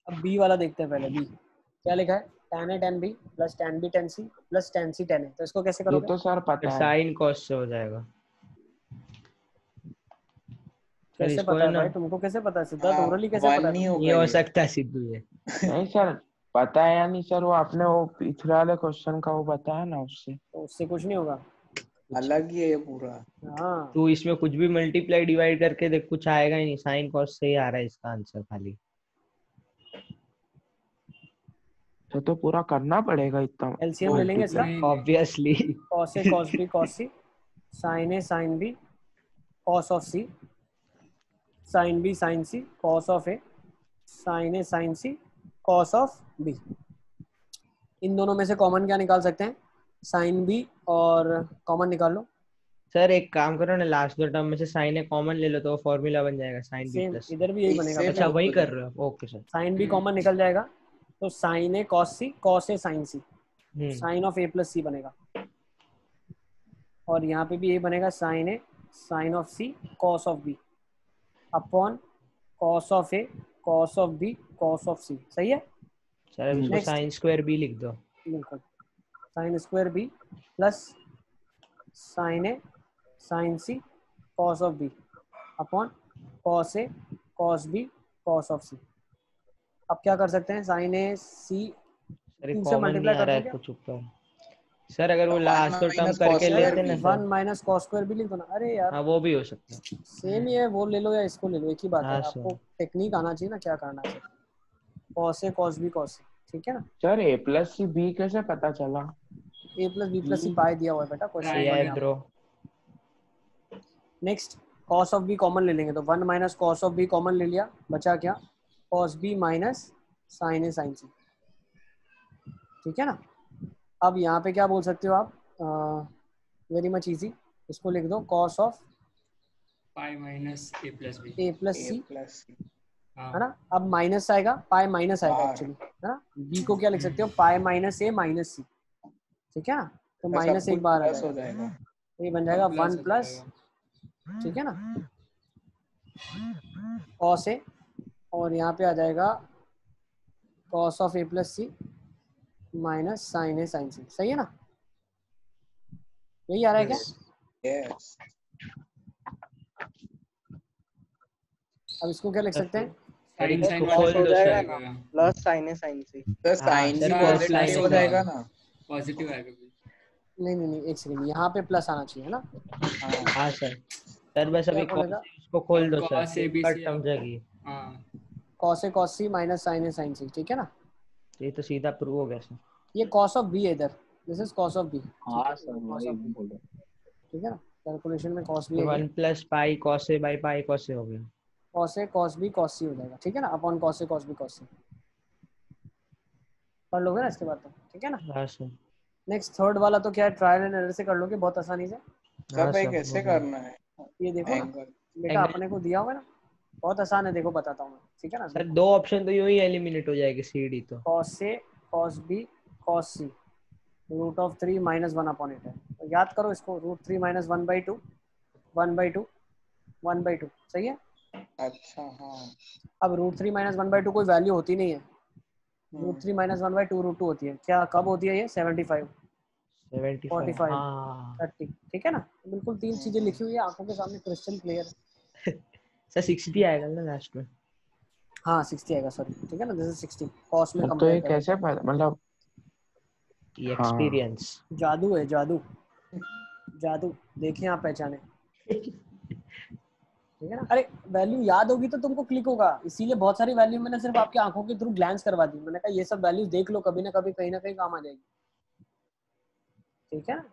अब बी वाला देखते हैं पहले। बी क्या लिखा है, tan A tan B plus tan B tan C plus tan C tan A। तो इसको कैसे ये करोगे, तो सर पता है। साइन कॉस से हो जाएगा। सर कैसे इसको पता है है ना, भाई, तुमको कैसे पता है सिद्धार्थ, हाँ ओरली कैसे 1 पता है नहीं तुमको? ये होगा हो ये। सकता है सिद्धू ये। नहीं सर पता है या नहीं सर, वो आपने वो पिछले वाले क्वेश्चन का वो बताया ना उससे। तो उससे कुछ नहीं होगा। अलग ही है ये पूरा। हाँ तू इसमें कुछ भी मल्टीप्लाई डिवाइड करके देख, कुछ आएगा ही नहीं। साइन कॉस से ही आ रहा है इसका आंसर खाली। तो पूरा करना पड़ेगा इतना एलसीएम ले लेंगे इसका, नहीं, obviously cos a cos b cos c, sin a sin b cos of c, sin b sin c cos of a, sin a sin c cos of b। इन दोनों में से कॉमन क्या निकाल सकते हैं? sin b और कॉमन निकाल लो। सर एक काम करो ना, लास्ट दो टर्म में से साइन ए कॉमन ले लो तो वो फॉर्मूला बन जाएगा साइन बी सेम प्लस। इधर भी यही बनेगा। Same अच्छा है, वही तो कर रहे हो, okay sir. sin b common निकल जाएगा तो sin a cos c cos a sin c, hmm sin of a plus c बनेगा। और यहाँ पे भी यही बनेगा sin a sin of c cos of b upon cos of a cos of b cos of c। सही है? सर अब इसको Next. साइन स्क्वायर बी लिख दो। बिल्कुल, sin square b plus sin a sin c cos of b upon cos a cos b cos of c। अब क्या कर सकते हैं? sin a c sir two से कॉमन नहीं मल्टीप्लाई आ कर रहा दो है क्या? कुछ ऊपर। सर अगर वो वन लास्ट दो टर्म माइनस करके कॉस स्क्वायर लेते ना बी। सर, 1 माइनस cos स्क्वायर भी लिख दो ना। अरे यार हाँ वो भी हो सकता है। सेम ही है, वो ले लो या इसको ले लो, एक ही बात है। हाँ आपको सर। टेक्निक आना चाहिए ना क्या करना है। cos a cos b cos c, ठीक है ना? सर ए प्लस सी बी कैसे पता चला? a प्लस बी प्लस सी पाई दिया हुआ है बेटा क्वेश्चन Pi ये में है है। आपको। Bro. Next cos of b common ले लेंगे तो 1 minus cos of b common ले लिया, बचा क्या? cos b minus sin a sin c, ठीक है ना? अब यहाँ पे क्या बोल सकते हो आप? वेरी मच इजी, इसको लिख दो cos ऑफ pi minus a plus b। a plus a c, plus c हाँ है ना? अब माइनस आएगा, पाई माइनस आएगा बाहर। एक्चुअली, है ना? b को क्या लिख सकते हो? Pi minus a minus c, ठीक है ना? तो सब माइनस एक कुछ बार आ प्लस हो जाएगा, जाएगा। ये बन जाएगा प्लस 1 हो प्लस, जाएगा। ठीक है ना, cos a, और यहाँ पे आ जाएगा cos ऑफ a plus c minus sin a sin c। सही है ना? यही आ रहा है क्या? यस, अब इसको क्या लिख सकते हैं? sin इसको sin खोल वाला दो हो सर। जाएगा, प्लस साइन है साइन से। तो हाँ, साइन सर भी cos पॉजिटिव line हो होगा। जाएगा ना। पॉजिटिव आएगा फिर। नहीं नहीं नहीं, एक सेकंड, यहाँ पे प्लस आना चाहिए ना? हाँ हाँ सर। सर बस क्या अभी खोलेगा? उसको खोल दो cos सर, ABC कट समझेगी। हाँ cos a cos c minus sin a sin c, ठीक है ना? ये तो सीधा प्रूव हो गया सर। ये cos ऑफ b है इधर, this is cos of b, हाँ सर cos वही ऑफ b, बोलो। ठीक है ना? कैलकुलेशन में cos b तो है, 1 plus pi cos a by pi cos a हो गया। cos a cos b cos c हो जाएगा, ठीक है ना? Upon cos a cos b cos c पढ़ लोगे ना इसके बाद तो, ठीक है ना? हाँ सर। नेक्स्ट थर्ड वाला तो क्या है, ट्रायल एंड एरर से कर लोगे बहुत आसानी से। हाँ सब भाई सर, कैसे वो करना है? ये देखो ना एंगल बेटा, Angle- अपने को दिया हुआ है ना, बहुत आसान है, देखो बताता हूँ मैं, ठीक है ना? सर दो ऑप्शन तो यूं ही एलिमिनेट हो जाएगी सीडी तो। cos a cos b cos c root of 3 minus 1 upon 8 है, तो याद करो इसको, रूट 3 माइनस 1/2 1/2 1/2, सही है? अच्छा हाँ। अब रूट 3 माइनस 1/2 कोई वैल्यू होती नहीं है, रूट 3 माइनस 1/2 रूट 2 होती है। क्या कब होती है ये? 75 75 45 हाँ 30, ठीक है ना? बिल्कुल तीन चीजें लिखी हुई है आंखों के सामने, क्रिस्टल क्लियर। सर 60 आएगा ना लास्ट में। हाँ 60 आएगा, सॉरी, ठीक है ना? दिस इज 60 कॉस में तो ये कंपेयर करें। कैसे पता मतलब? ये हाँ एक्सपीरियंस। जादू है, जादू, जादू, देखें आप पहचाने, ठीक है ना? अरे वैल्यू याद होगी तो तुमको क्लिक होगा, इसीलिए बहुत सारी वैल्यू मैंने सिर्फ आपकी आंखों के थ्रू ग्लैंस करवा दी। मैंने कहा ये सब वैल्यूज देख लो, कभी ना कभी कहीं ना कहीं काम आ जाएगी, ठीक है ना?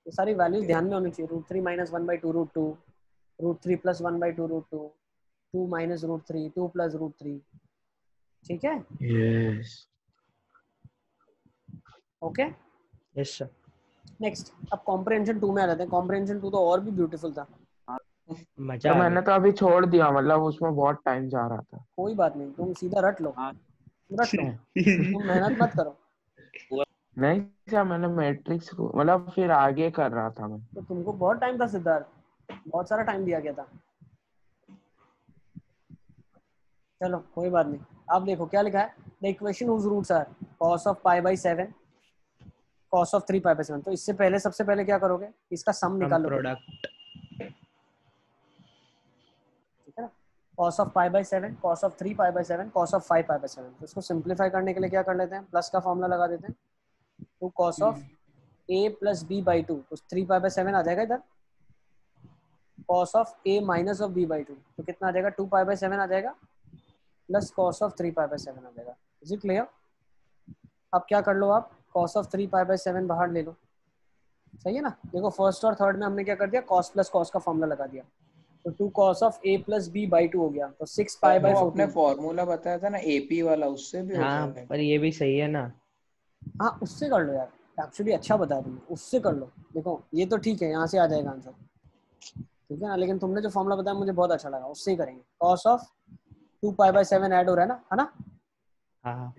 ये सारी वैल्यूज ध्यान में होनी चाहिए। Root 3 minus 1/2 root 2, root 3 plus 1/2 root 2, 2 minus root 3, 2 plus root 3, ठीक है? Yes. Okay, yes sir. Next अब कॉम्प्रिहेंशन 2 में आ जाते हैं। कॉम्प्रिहेंशन 2 तो और भी ब्यूटीफुल था। मजा तो आ मैंने गया। तो अभी छोड़ दिया, मतलब उसमें बहुत टाइम जा रहा था। कोई बात नहीं, तुम सीधा रट लो, रट लो, तुम मेहनत मत करो। नहीं सर, मैंने मैट्रिक्स को मतलब फिर आगे कर रहा था मैं। तो तुमको बहुत टाइम था सिद्धार्थ, बहुत सारा टाइम दिया गया था। चलो कोई बात नहीं। अब देखो क्या लिखा है, the equation whose roots are cos of π/7 cos of 3π/7। तो इससे पहले सबसे पहले क्या करोगे, इसका सम निकाल लो, प्रोडक्ट। ठीक है ना? cos of π/7 cos of 3π/7 cos of 5π/7। तो इसको सिंप्लीफाई करने के लिए क्या कर लेते हैं, प्लस का फॉर्मूला लगा देते हैं। तो cos ऑफ a प्लस b/2, तो 3π/7 आ जाएगा इधर, cos ऑफ a माइनस ऑफ b/2, तो कितना आ जाएगा? 2π/7 आ जाएगा, प्लस cos ऑफ 3π/7 आ जाएगा। Is it clear? अब क्या कर लो आप, cos ऑफ 3π/7 बाहर ले लो, सही है ना। देखो फर्स्ट और थर्ड में हमने क्या कर दिया, cos प्लस cos का फॉर्मूला लगा दिया, तो 2 cos ऑफ a प्लस b/2 हो गया, तो 6π/14। वो अपने फॉर्मूला बताया था ना एपी वाला, उससे भी हो हाँ जाएगा। पर ये भी सही है ना। हाँ उससे कर लो यार, एक्चुअली अच्छा बताया तुमने, उससे कर लो। देखो ये तो ठीक है, यहाँ से आ जाएगा आंसर, ठीक है ना, लेकिन तुमने जो फॉर्मूला बताया मुझे बहुत अच्छा लगा, उससे ही करेंगे। cos ऑफ 2π/7 ऐड हो रहा है ना। हाँ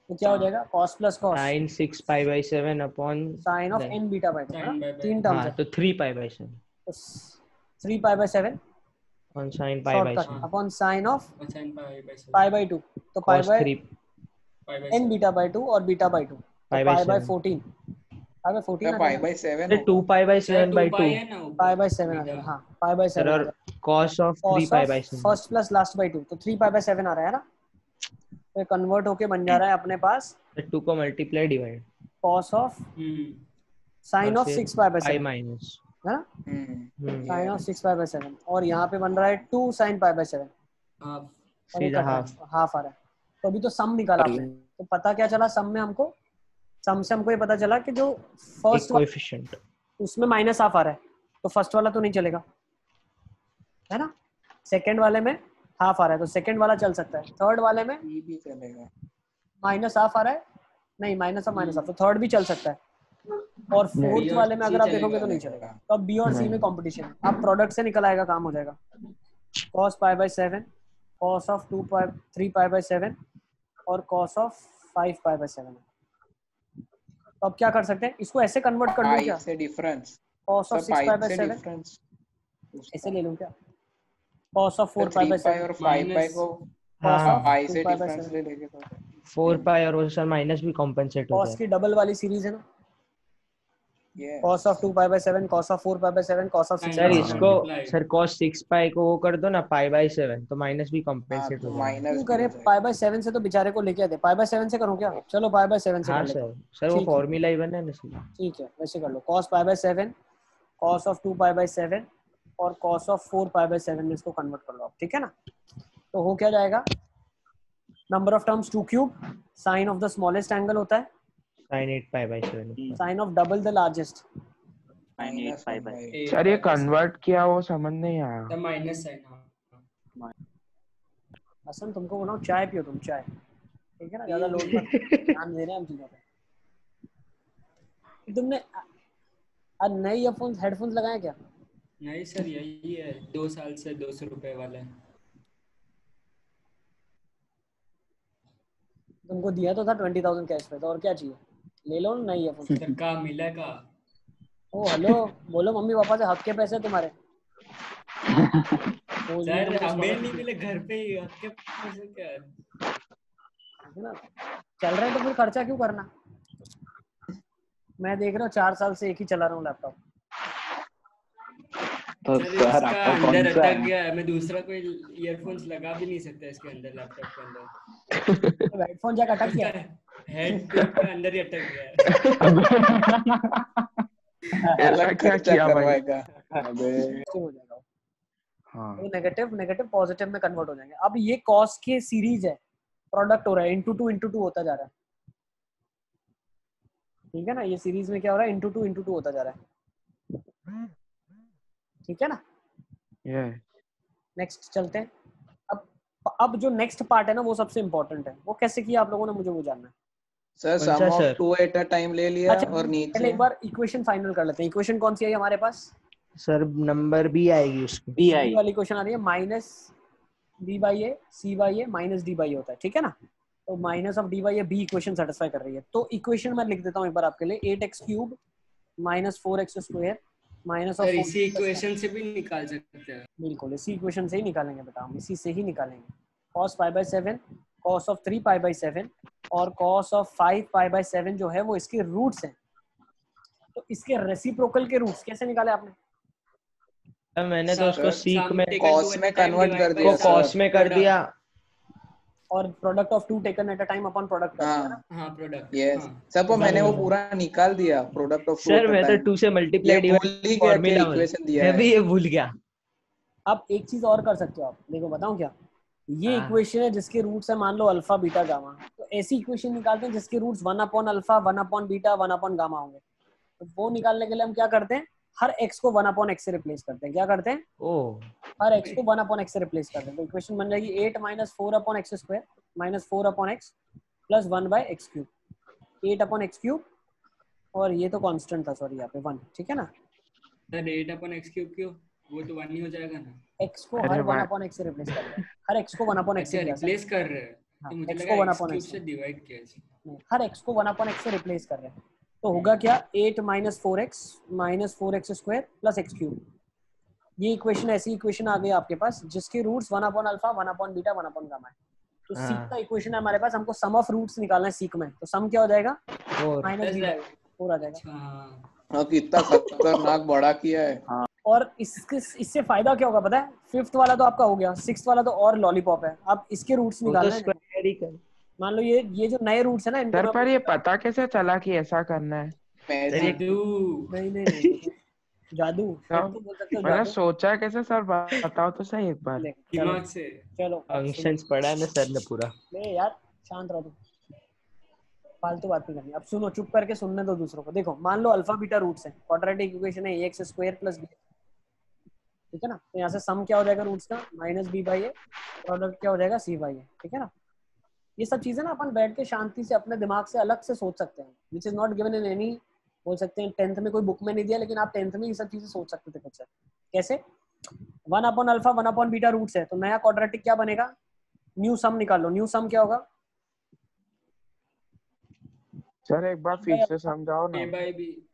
तो क्या हो जाएगा, cos plus cos sin 6π/7 upon sin of n β/2 है ना, तीन टर्म्स हाँ है, तो 3π/7 तो 3π/7 on sin shortcut π/7 upon sin of sin π/7 π/2, तो cos 3 n β/2 और β/2, तो π/14 π/7 2π/7/2 π/7 आ जाएगा, हाँ π/7 सर आ और जाएगा, cos of cos of 3π/7 first plus last by 2, तो 3π/7 आ रहा है ना, तो कन्वर्ट होके बन जा रहा है अपने पास 2 को multiply divide cos of sin of 6π/7 minus है ना, sin ऑफ 6π/7, और यहाँ पे बन रहा है 2 sin π/7 और ये हाफ आ रहा है। तो अभी तो सम निकाला आपने, तो पता क्या चला सम में हमको, सम से हमको ये पता चला कि जो फर्स्ट कोएफिशिएंट उसमें माइनस हाफ आ रहा है, तो फर्स्ट वाला तो नहीं चलेगा, है ना। सेकंड वाले में हाफ आ रहा है, तो सेकंड वाला चल सकता है। थर्ड वाले में ये भी चलेगा, माइनस हाफ आ रहा है, नहीं माइनस हाफ, तो थर्ड भी चल सकता है। और फोर्थ वाले में अगर आप देखोगे तो नहीं चलेगा, तो अब बी और सी में कंपटीशन है, अब प्रोडक्ट से निकल आएगा, काम हो जाएगा। cos π/7 cos ऑफ 3π/7 और cos ऑफ 5π/7। तो अब क्या कर सकते हैं, इसको ऐसे कन्वर्ट कर लूं क्या, से डिफरेंस, cos ऑफ 6π/7 ऐसे ले लूं क्या, cos ऑफ 4π/7 और 5π को cos से डिफरेंस ले लेंगे तो 4π और वो सर माइनस भी कॉम्पेंसेट हो cos जाएगा। की डबल वाली सीरीज है ना, cos of 2π/7 cos of 4π/7 cos of 6 sir इसको सर cos 6π को वो कर दो ना π/7, तो माइनस भी कॉम्पेंसेट हो जाएगा। क्यों करे π/7 से, तो बेचारे को लेके आते, π/7 से करूं क्या, चलो π/7 से हाँ कर लेता हूं। सर वो फॉर्मूला ही बना है ना, ठीक है वैसे कर लो, cos π/7 cos ऑफ 2π/7 और cos ऑफ 4π/7 में इसको कन्वर्ट कर लो आप, ठीक है ना। तो हो क्या जाएगा, number of terms 2 cube, sine of the smallest angle होता है sin 8π/7 sine of double the largest sin 8π/7 sir ये कन्वर्ट किया वो समझ नहीं आया, माइनस साइन। असन तुमको बोला चाय पियो तुम, चाय, ठीक है ना, ज्यादा लोड मत, ध्यान दे रहे हैं हम चीजों पे। तुमने नए ईयरफोन्स हेडफोन्स लगाए क्या? नहीं सर यही है, 2 साल से 200 रुपए वाला है। तुमको दिया तो था 20,000 कैश पे, तो और क्या चाहिए, ले लो ना नई ईयरफोन्स। सर का मिला का? ओ हेलो, बोलो मम्मी पापा से हक के पैसे तुम्हारे। सर हमें नहीं मिले, घर पे ही हक के पैसे क्या है ना, चल रहा है तो फिर खर्चा क्यों करना। मैं देख रहा हूँ 4 साल से एक ही चला रहा हूँ लैपटॉप। तो सर अंदर अटक गया है, मैं दूसरा कोई ईयरफोन्स लगा भी नहीं सकता इसके अंदर, लैपटॉप के अंदर। हेडफोन जैक अटक गया, हेड के अंदर ही अटक गया है। ऐसा क्या किया भाई? हो जाएगा, हाँ तो नेगेटिव पॉजिटिव में कन्वर्ट हो जाएंगे। अब ये कॉस की सीरीज है, प्रोडक्ट हो रहा है, इंटू टू होता जा रहा है, ठीक है ना। ये सीरीज में क्या हो रहा है, इंटू टू होता जा रहा है, ठीक है ना। नेक्स्ट चलते हैं। अब जो नेक्स्ट पार्ट है ना वो सबसे इम्पोर्टेंट है, वो कैसे किया आप लोगों ने, मुझे वो जानना है। Sir sum of 2 at a time ले लिया, अच्छा, और नीचे पहले एक बार इक्वेशन फाइनल कर लेते हैं। इक्वेशन कौन सी आई हमारे पास? सर नंबर बी आएगी उसकी, बी आई वाली इक्वेशन आ रही है, minus b/a c/a minus d/a होता है, ठीक है ना। तो minus of d/a b equation satisfy कर रही है। तो इक्वेशन मैं लिख देता हूँ एक बार आपके लिए, 8x³ minus 4x² minus of इसी इक्वेशन से भी निकाल सकते हैं। बिल्कुल इसी इक्वेशन से ही निकालेंगे बेटा, हम इसी से ही निकालेंगे। cos π/7 cos ऑफ 3π/7 और cos ऑफ 5π/7 जो है वो इसके रूट्स हैं। तो इसके रेसिप्रोकल के रूट्स कैसे निकाले आपने? मैंने तो उसको सीक में cos में कन्वर्ट कर दिया, cos में कर दिया, और product of 2 taken at a time upon product कर दिया ना। हाँ प्रोडक्ट, यस सब मैंने वो पूरा निकाल दिया, प्रोडक्ट ऑफ 2 सर मैं तो 2 से मल्टीप्लाई डिवाइड फॉर्मूला इक्वेशन दिया मैं है, भी ये भूल गया। अब एक चीज और कर सकते हो आप, देखो बताऊं क्या, ये इक्वेशन है जिसके रूट्स है मान लो अल्फा बीटा गामा। तो तो ऐसी इक्वेशन निकालते हैं जिसके roots 1 upon alpha, 1 upon beta, 1 upon gamma होंगे। तो वो निकालने के लिए हम क्या करते हैं, हर x को 1 अपॉन x से रिप्लेस करते हैं। क्या करते हैं, हर x को 1 अपॉन x से रिप्लेस करते हैं। तो इक्वेशन बन जाएगी 8 minus 4 upon x square minus 4 upon x plus 1 by x cube, 8 upon x cube, और ये तो कांस्टेंट था सॉरी यहाँ पे 1, ठीक है ना। सर 8 अपॉन एक्स क्यूब क्यों, वो तो 1 ही हो जाएगा ना। x को हर 1 अपॉन x से रिप्लेस कर रहे हैं, हर x को 1 अपॉन x से अच्छा किया रिप्लेस कर रहे हैं, हाँ, तो मुझे x लगा को 1 एक्स अपॉन क्यूब x से डिवाइड किया इसमें। हर x को 1 अपॉन x से रिप्लेस कर रहे हैं। तो होगा क्या, 8 minus 4x minus 4x square plus x cube. ये इक्वेशन, ऐसी इक्वेशन आ गई आपके पास जिसके roots 1 upon alpha, 1 upon beta, 1 upon gamma है। तो सीक का इक्वेशन है हमारे पास, हमको सम ऑफ रूट्स निकालना है सीक में। तो सम क्या हो जाएगा, माइनस बी बाई 4 आ जाएगा। कितना खतरनाक बड़ा किया है। और इससे फायदा क्या होगा पता है, 5th वाला तो आपका हो गया, 6th वाला तो और लॉलीपॉप है। आप इसके रूट्स निकालना है। मान लो ये जो नए रूट्स है ना इनको सर पर ये पता कैसे चला कि ऐसा करना है? नहीं जादू तो बोल सकते हो, मैंने जादू सोचा कैसे सर, बताओ तो सही एक बार। दिमाग से। चलो फंक्शंस पढ़ा है ना सर ने पूरा। नहीं यार शांत रहो, फालतू बात नहीं करनी। अब सुनो, चुप करके सुनने दो दूसरों को। देखो मान लो अल्फा बीटा रूट्स है, क्वाड्रेटिक इक्वेशन है ax स्क्वायर प्लस b, ठीक है ना। तो यहाँ से सम क्या हो जाएगा रूट्स का, minus b by A, product क्या हो जाएगा c बाई ए, ठीक है ना। ये सब चीजें ना अपन बैठ के शांति से अपने दिमाग से अलग से सोच सकते हैं, which is not given in any, बोल सकते हैं 10th में कोई बुक में नहीं दिया, लेकिन आप 10th में ये सब चीजें सोच सकते थे खुद से। कैसे, 1 upon alpha 1 upon beta roots है, तो नया क्वाड्रेटिक क्या बनेगा, न्यू सम निकालो। न्यू सम क्या होगा सर एक बार फिर से समझाओ ना,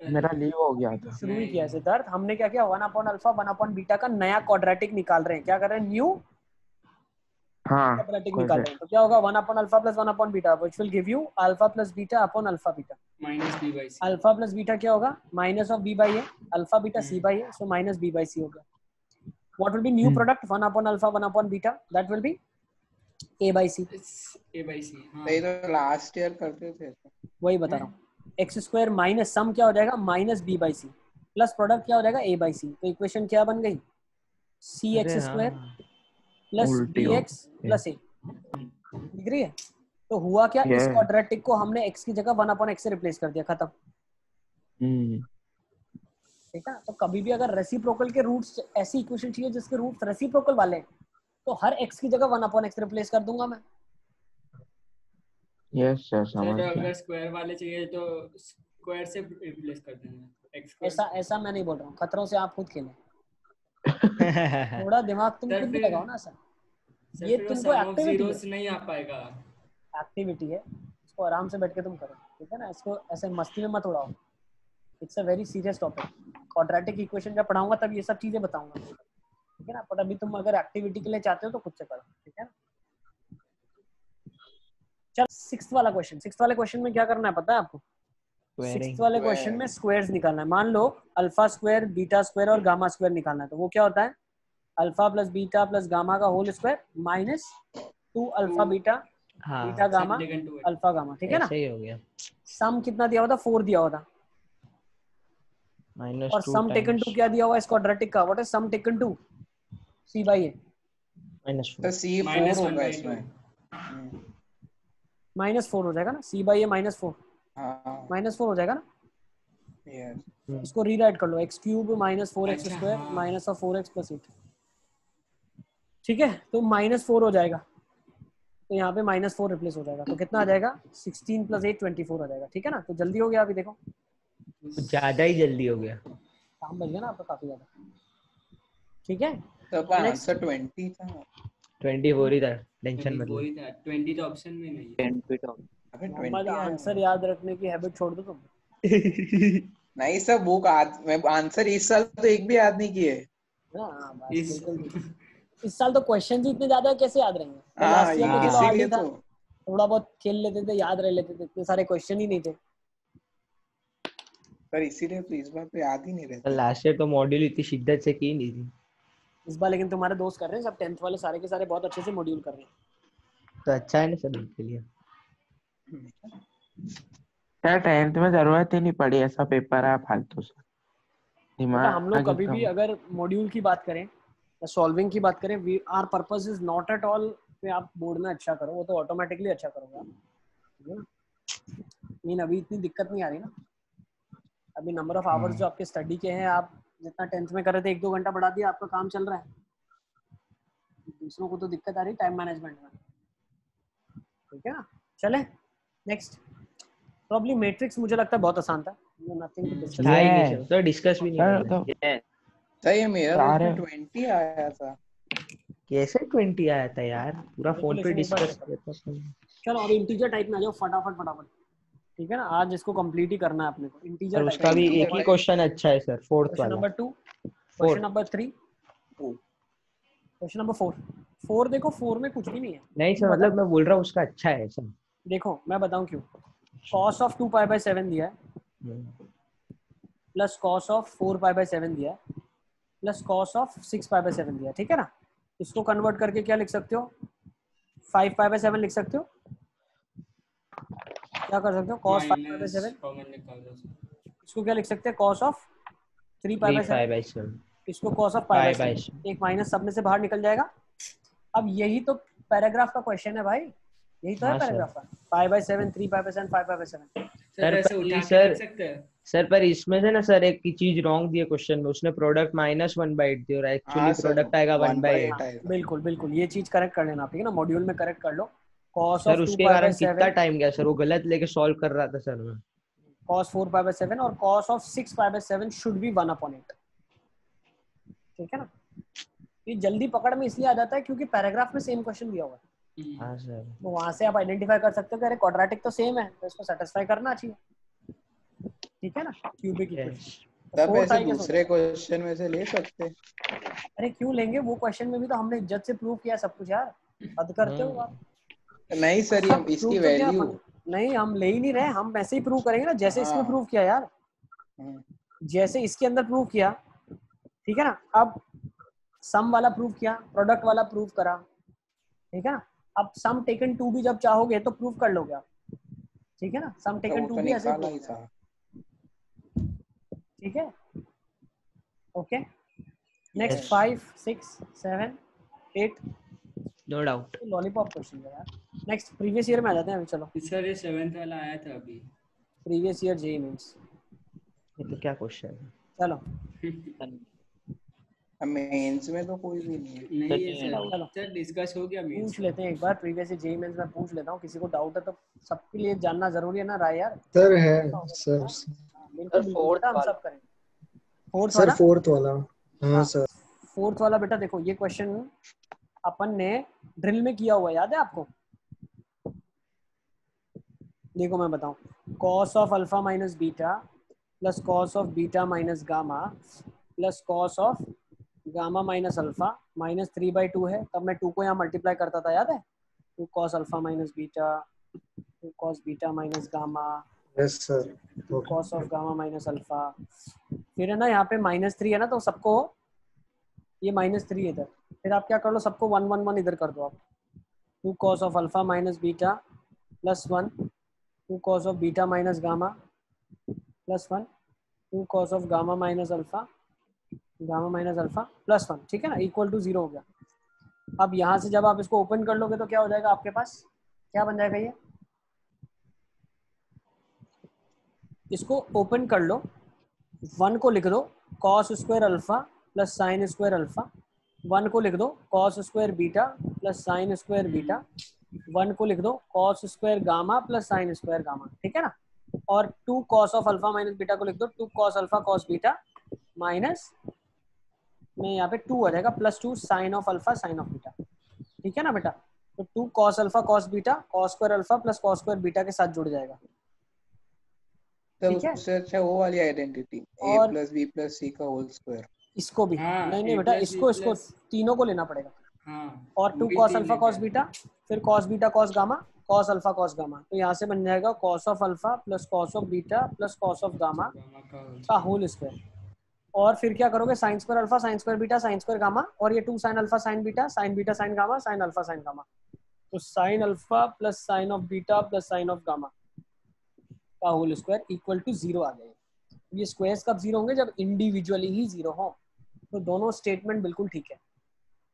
मेरा लीव हो गया था। शुरू ही किया सिद्धार्थ। हमने क्या किया, 1 अपॉन अल्फा 1 अपॉन बीटा का नया क्वाड्रेटिक निकाल रहे हैं। क्या कर रहे हैं, न्यू क्वाड्रेटिक निकाल रहे हैं। तो क्या होगा, 1 upon alpha plus 1 upon beta, which will give you alpha plus beta upon alpha beta minus b by c. Alpha plus beta क्या होगा, minus of b by a, alpha beta c by a, so minus b by c हो गया। What will be new product, 1 upon alpha 1 upon beta, that will be a by c. A by c ये तो लास्ट ईयर करते थे, वही बता रहा हूँ। एक्स स्क्वायर माइनस सम क्या हो जाएगा, minus b by c, plus product क्या हो जाएगा, ए बाई सी। तो इक्वेशन क्या बन गई, c x square plus b x plus a, दिख रही है। तो हुआ क्या, इस क्वाड्रेटिक को हमने x की जगह 1 अपॉन x से रिप्लेस कर दिया, खत्म। ठीक है। तो कभी भी अगर रेसिप्रोकल के रूट्स, ऐसी इक्वेशन चाहिए जिसके रूट्स रेसिप्रोकल वाले हैं, तो हर x की जगह 1 अपॉन x रिप्लेस कर दूंगा मैं। यस सर समझ गया। अगर स्क्वायर वाले चाहिए तो स्क्वायर से रिप्लेस कर देंगे। ऐसा मैं नहीं बोल रहा हूँ, खतरों से आप खुद खेलें। थोड़ा दिमाग तुम खुद भी लगाओ ना सर। ये तुमको एक्टिविटी नहीं आ पाएगा, एक्टिविटी है, इसको आराम से बैठ के तुम करो, ठीक है ना। इसको ऐसे मस्ती में मत उड़ाओ, it's a very serious topic. Quadratic equation जब पढ़ाऊंगा तब ये सब चीजें बताऊंगा, ठीक है ना। पर अभी तुम अगर एक्टिविटी के लिए चाहते हो तो खुद से करो, ठीक है ना। चल 6th वाला क्वेश्चन, 6th वाले क्वेश्चन में क्या करना है पता है आपको, 6th वाले क्वेश्चन में स्क्वायर्स निकालना है। मान लो अल्फा स्क्वायर, बीटा स्क्वायर और गामा स्क्वायर निकालना है। तो वो क्या होता है, alpha plus beta plus gamma का whole square minus 2 alpha beta beta gamma alpha gamma, ठीक है ना। सही हो गया। सम कितना दिया होता, 4 दिया होता, और सम टेकन टू क्या दिया हुआ इस क्वाड्रेटिक का, what is sum taken two, c by a c 4 होगा इसमें, -4 हो जाएगा ना, c बाई ए -4, -4 हो जाएगा ना। इसको रीराइट कर लो, x cube minus 4x square minus of 4x plus 8, ठीक है। तो -4 हो जाएगा, तो यहाँ पे -4 रिप्लेस हो जाएगा। तो कितना आ जाएगा, 16 प्लस 8 24 आ जाएगा, ठीक है ना। तो जल्दी हो गया, अभी देखो ज्यादा ही जल्दी हो गया, काम बच गया ना आपका काफी ज्यादा, ठीक है। तो आंसर 20 था, 24 ही था, टेंशन मत लो। 20 तो ऑप्शन में नहीं है। 10 पे तो हमारी आंसर याद रखने की हैबिट छोड़ दो तुम। नहीं सर, बुक मैं आंसर इस साल तो एक भी याद नहीं किए। इस साल तो क्वेश्चन ही इतने ज्यादा है, कैसे याद रहेंगे। लास्ट ईयर में चलो आगे था, थोड़ा बहुत खेल लेते थे, याद रह लेते थे, इतने सारे क्वेश्चन ही नहीं थे। पर इसीलिए तो इस बार तो याद ही नहीं रहता। लास्ट ईयर तो मॉड्यूल इतनी शिद्दत से की नहीं थी, इस बार लेकिन तुम्हारे दोस्त कर रहे हैं सब, 10th वाले सारे के सारे बहुत अच्छे से मॉड्यूल कर रहे हैं, तो अच्छा है ना सभी के लिए। यार 10th में जरूरत ही नहीं पड़ी, ऐसा पेपर है फालतू सा दिमाग। हम लोग कभी भी अगर मॉड्यूल की बात करें या सॉल्विंग की बात करें, our purpose is not at all कि आप बोर्ड में अच्छा करो, वो तो ऑटोमेटिकली अच्छा करोगे आप, ठीक है ना। मीन अभी इतनी दिक्कत नहीं आ रही ना, अभी नंबर ऑफ आवर्स जो आपके स्टडी के हैं, आप जितना 10th में कर रहे थे 1-2 घंटा बढ़ा दिया, आपका काम चल रहा है। दूसरों को तो दिक्कत आ रही टाइम मैनेजमेंट में, ठीक है ना। चले नेक्स्ट। प्रॉब्ली मैट्रिक्स मुझे लगता है बहुत आसान था, नथिंग टू डिस्कस। था ही नहीं सर, तो डिस्कस भी नहीं करना। सही, मेरा उसमें 20 आया था। कैसे 20 आया था यार, पूरा फोन पे डिस्कस किया था। चलो अब इंटीजर टाइप में आ जाओ फटाफट, ठीक है ना। आज इसको कंप्लीट ही करना है अपने को। इंटीजर और टाइप उसका भी एक ही क्वेश्चन अच्छा है सर, फोर्थ क्वेश्चन वाला। Number 2, question number 3, question number 4 देखो 4 में कुछ भी नहीं है। नहीं सर, मतलब मैं बोल रहा हूँ उसका अच्छा है सर। देखो मैं बताऊं क्यों। cos ऑफ 2π/7 दिया है, प्लस cos ऑफ 4π/7 दिया है, प्लस cos ऑफ 6π/7 दिया है, ठीक है ना। इसको कन्वर्ट करके क्या लिख सकते हो, 5π/7 लिख सकते हो। क्या कर सकते हो, cos 5π/7, कॉमन निकाल दो। इसको क्या लिख सकते हैं, cos ऑफ 3π/7, इसको cos ऑफ π/7, एक माइनस सब में से बाहर निकल जाएगा। अब यही तो पैराग्राफ का क्वेश्चन है भाई, यही तो है पैराग्राफ का। 5/7, 3π/7, 5π/7। सर ऐसे उठा के लिख सकते हैं सर, पर इसमें से ना सर एक चीज रॉन्ग दी है क्वेश्चन में, उसने प्रोडक्ट -1/8 दी और एक्चुअली प्रोडक्ट आएगा 1/8। बिल्कुल बिल्कुल, ये चीज करेक्ट कर लेना, ठीक है ना। मॉड्यूल में करेक्ट कर लो। cos सर ऑफ उसके कारण कितना 2π/7, टाइम गया सर, वो गलत लेके सॉल्व कर रहा था सर मैं। cos 4π/7 और cos ऑफ 6π/7 शुड बी 1/8, ठीक है ना। ये जल्दी पकड़ में इसलिए आ जाता है क्योंकि पैराग्राफ में सेम क्वेश्चन दिया हुआ है। हाँ सर, तो वहां से आप आइडेंटिफाई कर सकते हो कि अरे क्वाड्रेटिक तो सेम है, तो इसको सेटिस्फाई करना चाहिए, ठीक है ना। क्यूबिक इक्वेशन तब ऐसे दूसरे क्वेश्चन में से ले सकते। अरे क्यों लेंगे, वो क्वेश्चन में भी तो हमने इज्जत से प्रूव किया सब कुछ यार, हद करते हो आप। नहीं सर, ये इसकी वैल्यू नहीं, हम ले ही नहीं रहे, हम वैसे ही प्रूव करेंगे ना जैसे इसमें प्रूव किया यार, जैसे इसके अंदर प्रूव किया, ठीक है ना। अब सम वाला प्रूव किया, प्रोडक्ट वाला प्रूव करा, ठीक है ना। अब सम टेकन टू भी जब चाहोगे तो प्रूव कर लोगे आप, ठीक है ना। सम टेकन टू भी ऐसे ही था, ठीक है। Okay next 5, 6, 7, 8 no doubt lollipop question है यार। नेक्स्ट प्रीवियस ईयर में आ जाते हैं अभी। चलो सर ये 7th वाला आया था अभी, प्रीवियस ईयर जेईई मेंस। ये तो क्या क्वेश्चन है। चलो मेंस में तो कोई भी नहीं है। नहीं है सर, सर डिस्कस हो गया मेंस। पूछ लेते हैं एक बार, प्रीवियस ईयर जेईई मेंस में पूछ लेता हूँ, किसी को डाउट है तो सबके लिए जानना जरूरी है ना राय यार। सर है सर, बिल्कुल फोर्थ हम सब करेंगे। फोर्थ सर वाला, फोर्थ वाला। हाँ सर, फोर्थ वाला बेटा देखो, ये क्वेश्चन अपन ने ड्रिल में किया हुआ याद है आपको। देखो मैं बताऊं, cos of alpha minus beta plus cos of beta minus gamma plus cos of gamma minus alpha minus 3/2 है। तब मैं 2 को यहाँ मल्टीप्लाई करता था, याद है। 2 cos alpha minus beta, 2 cos beta minus gamma, yes sir, 2 cos of gamma minus alpha. फिर है ना यहाँ पे -3 है ना, तो सबको ये -3 इधर, फिर आप क्या कर लो, सबको 1 1 1 इधर कर दो आप। 2 cos of alpha minus beta plus 1, 2 cos of beta minus gamma plus 1, 2 cos of gamma minus alpha, gamma minus alpha plus 1, ठीक है ना, इक्वल टू 0 हो गया। अब यहाँ से जब आप इसको ओपन कर लोगे तो क्या हो जाएगा आपके पास, क्या बन जाएगा ये, इसको ओपन कर लो, 1 को लिख दो cos square alpha plus sine square alpha, 1 को लिख दो cos square beta plus sine square beta, 1 को लिख दो cos square gamma plus sine square gamma, ठीक है ना। और 2 cos of alpha minus beta को लिख दो 2 cos alpha cos beta minus में यहाँ पे 2 आ जाएगा plus 2 sine of alpha sine of beta, ठीक है ना बेटा। तो 2 cos alpha cos beta cos square alpha plus cos square beta के साथ जुड़ जाएगा, ठीक है। उससे अच्छा वो वाली identity a plus b plus c का होल स्क्वायर। इसको भी नहीं बेटा, इसको तीनों को लेना पड़ेगा। हाँ, और 2 cos अल्फा cos बीटा, फिर cos beta cos gamma, cos alpha cos gamma, तो यहाँ से बन जाएगा cos of alpha plus cos of beta plus cos of gamma का होल स्क्वायर। और फिर क्या करोगे, sine square alpha sine square beta sine square gamma, और ये 2 sine alpha sine beta sine gamma sine alpha sine gamma, तो sine alpha plus sine of beta plus sine of gamma का होल स्क्वायर इक्वल टू 0 आ जाएगा। ये स्क्वायर्स कब 0 होंगे, जब इंडिविजुअली ही 0 हो। तो दोनों स्टेटमेंट बिल्कुल ठीक है।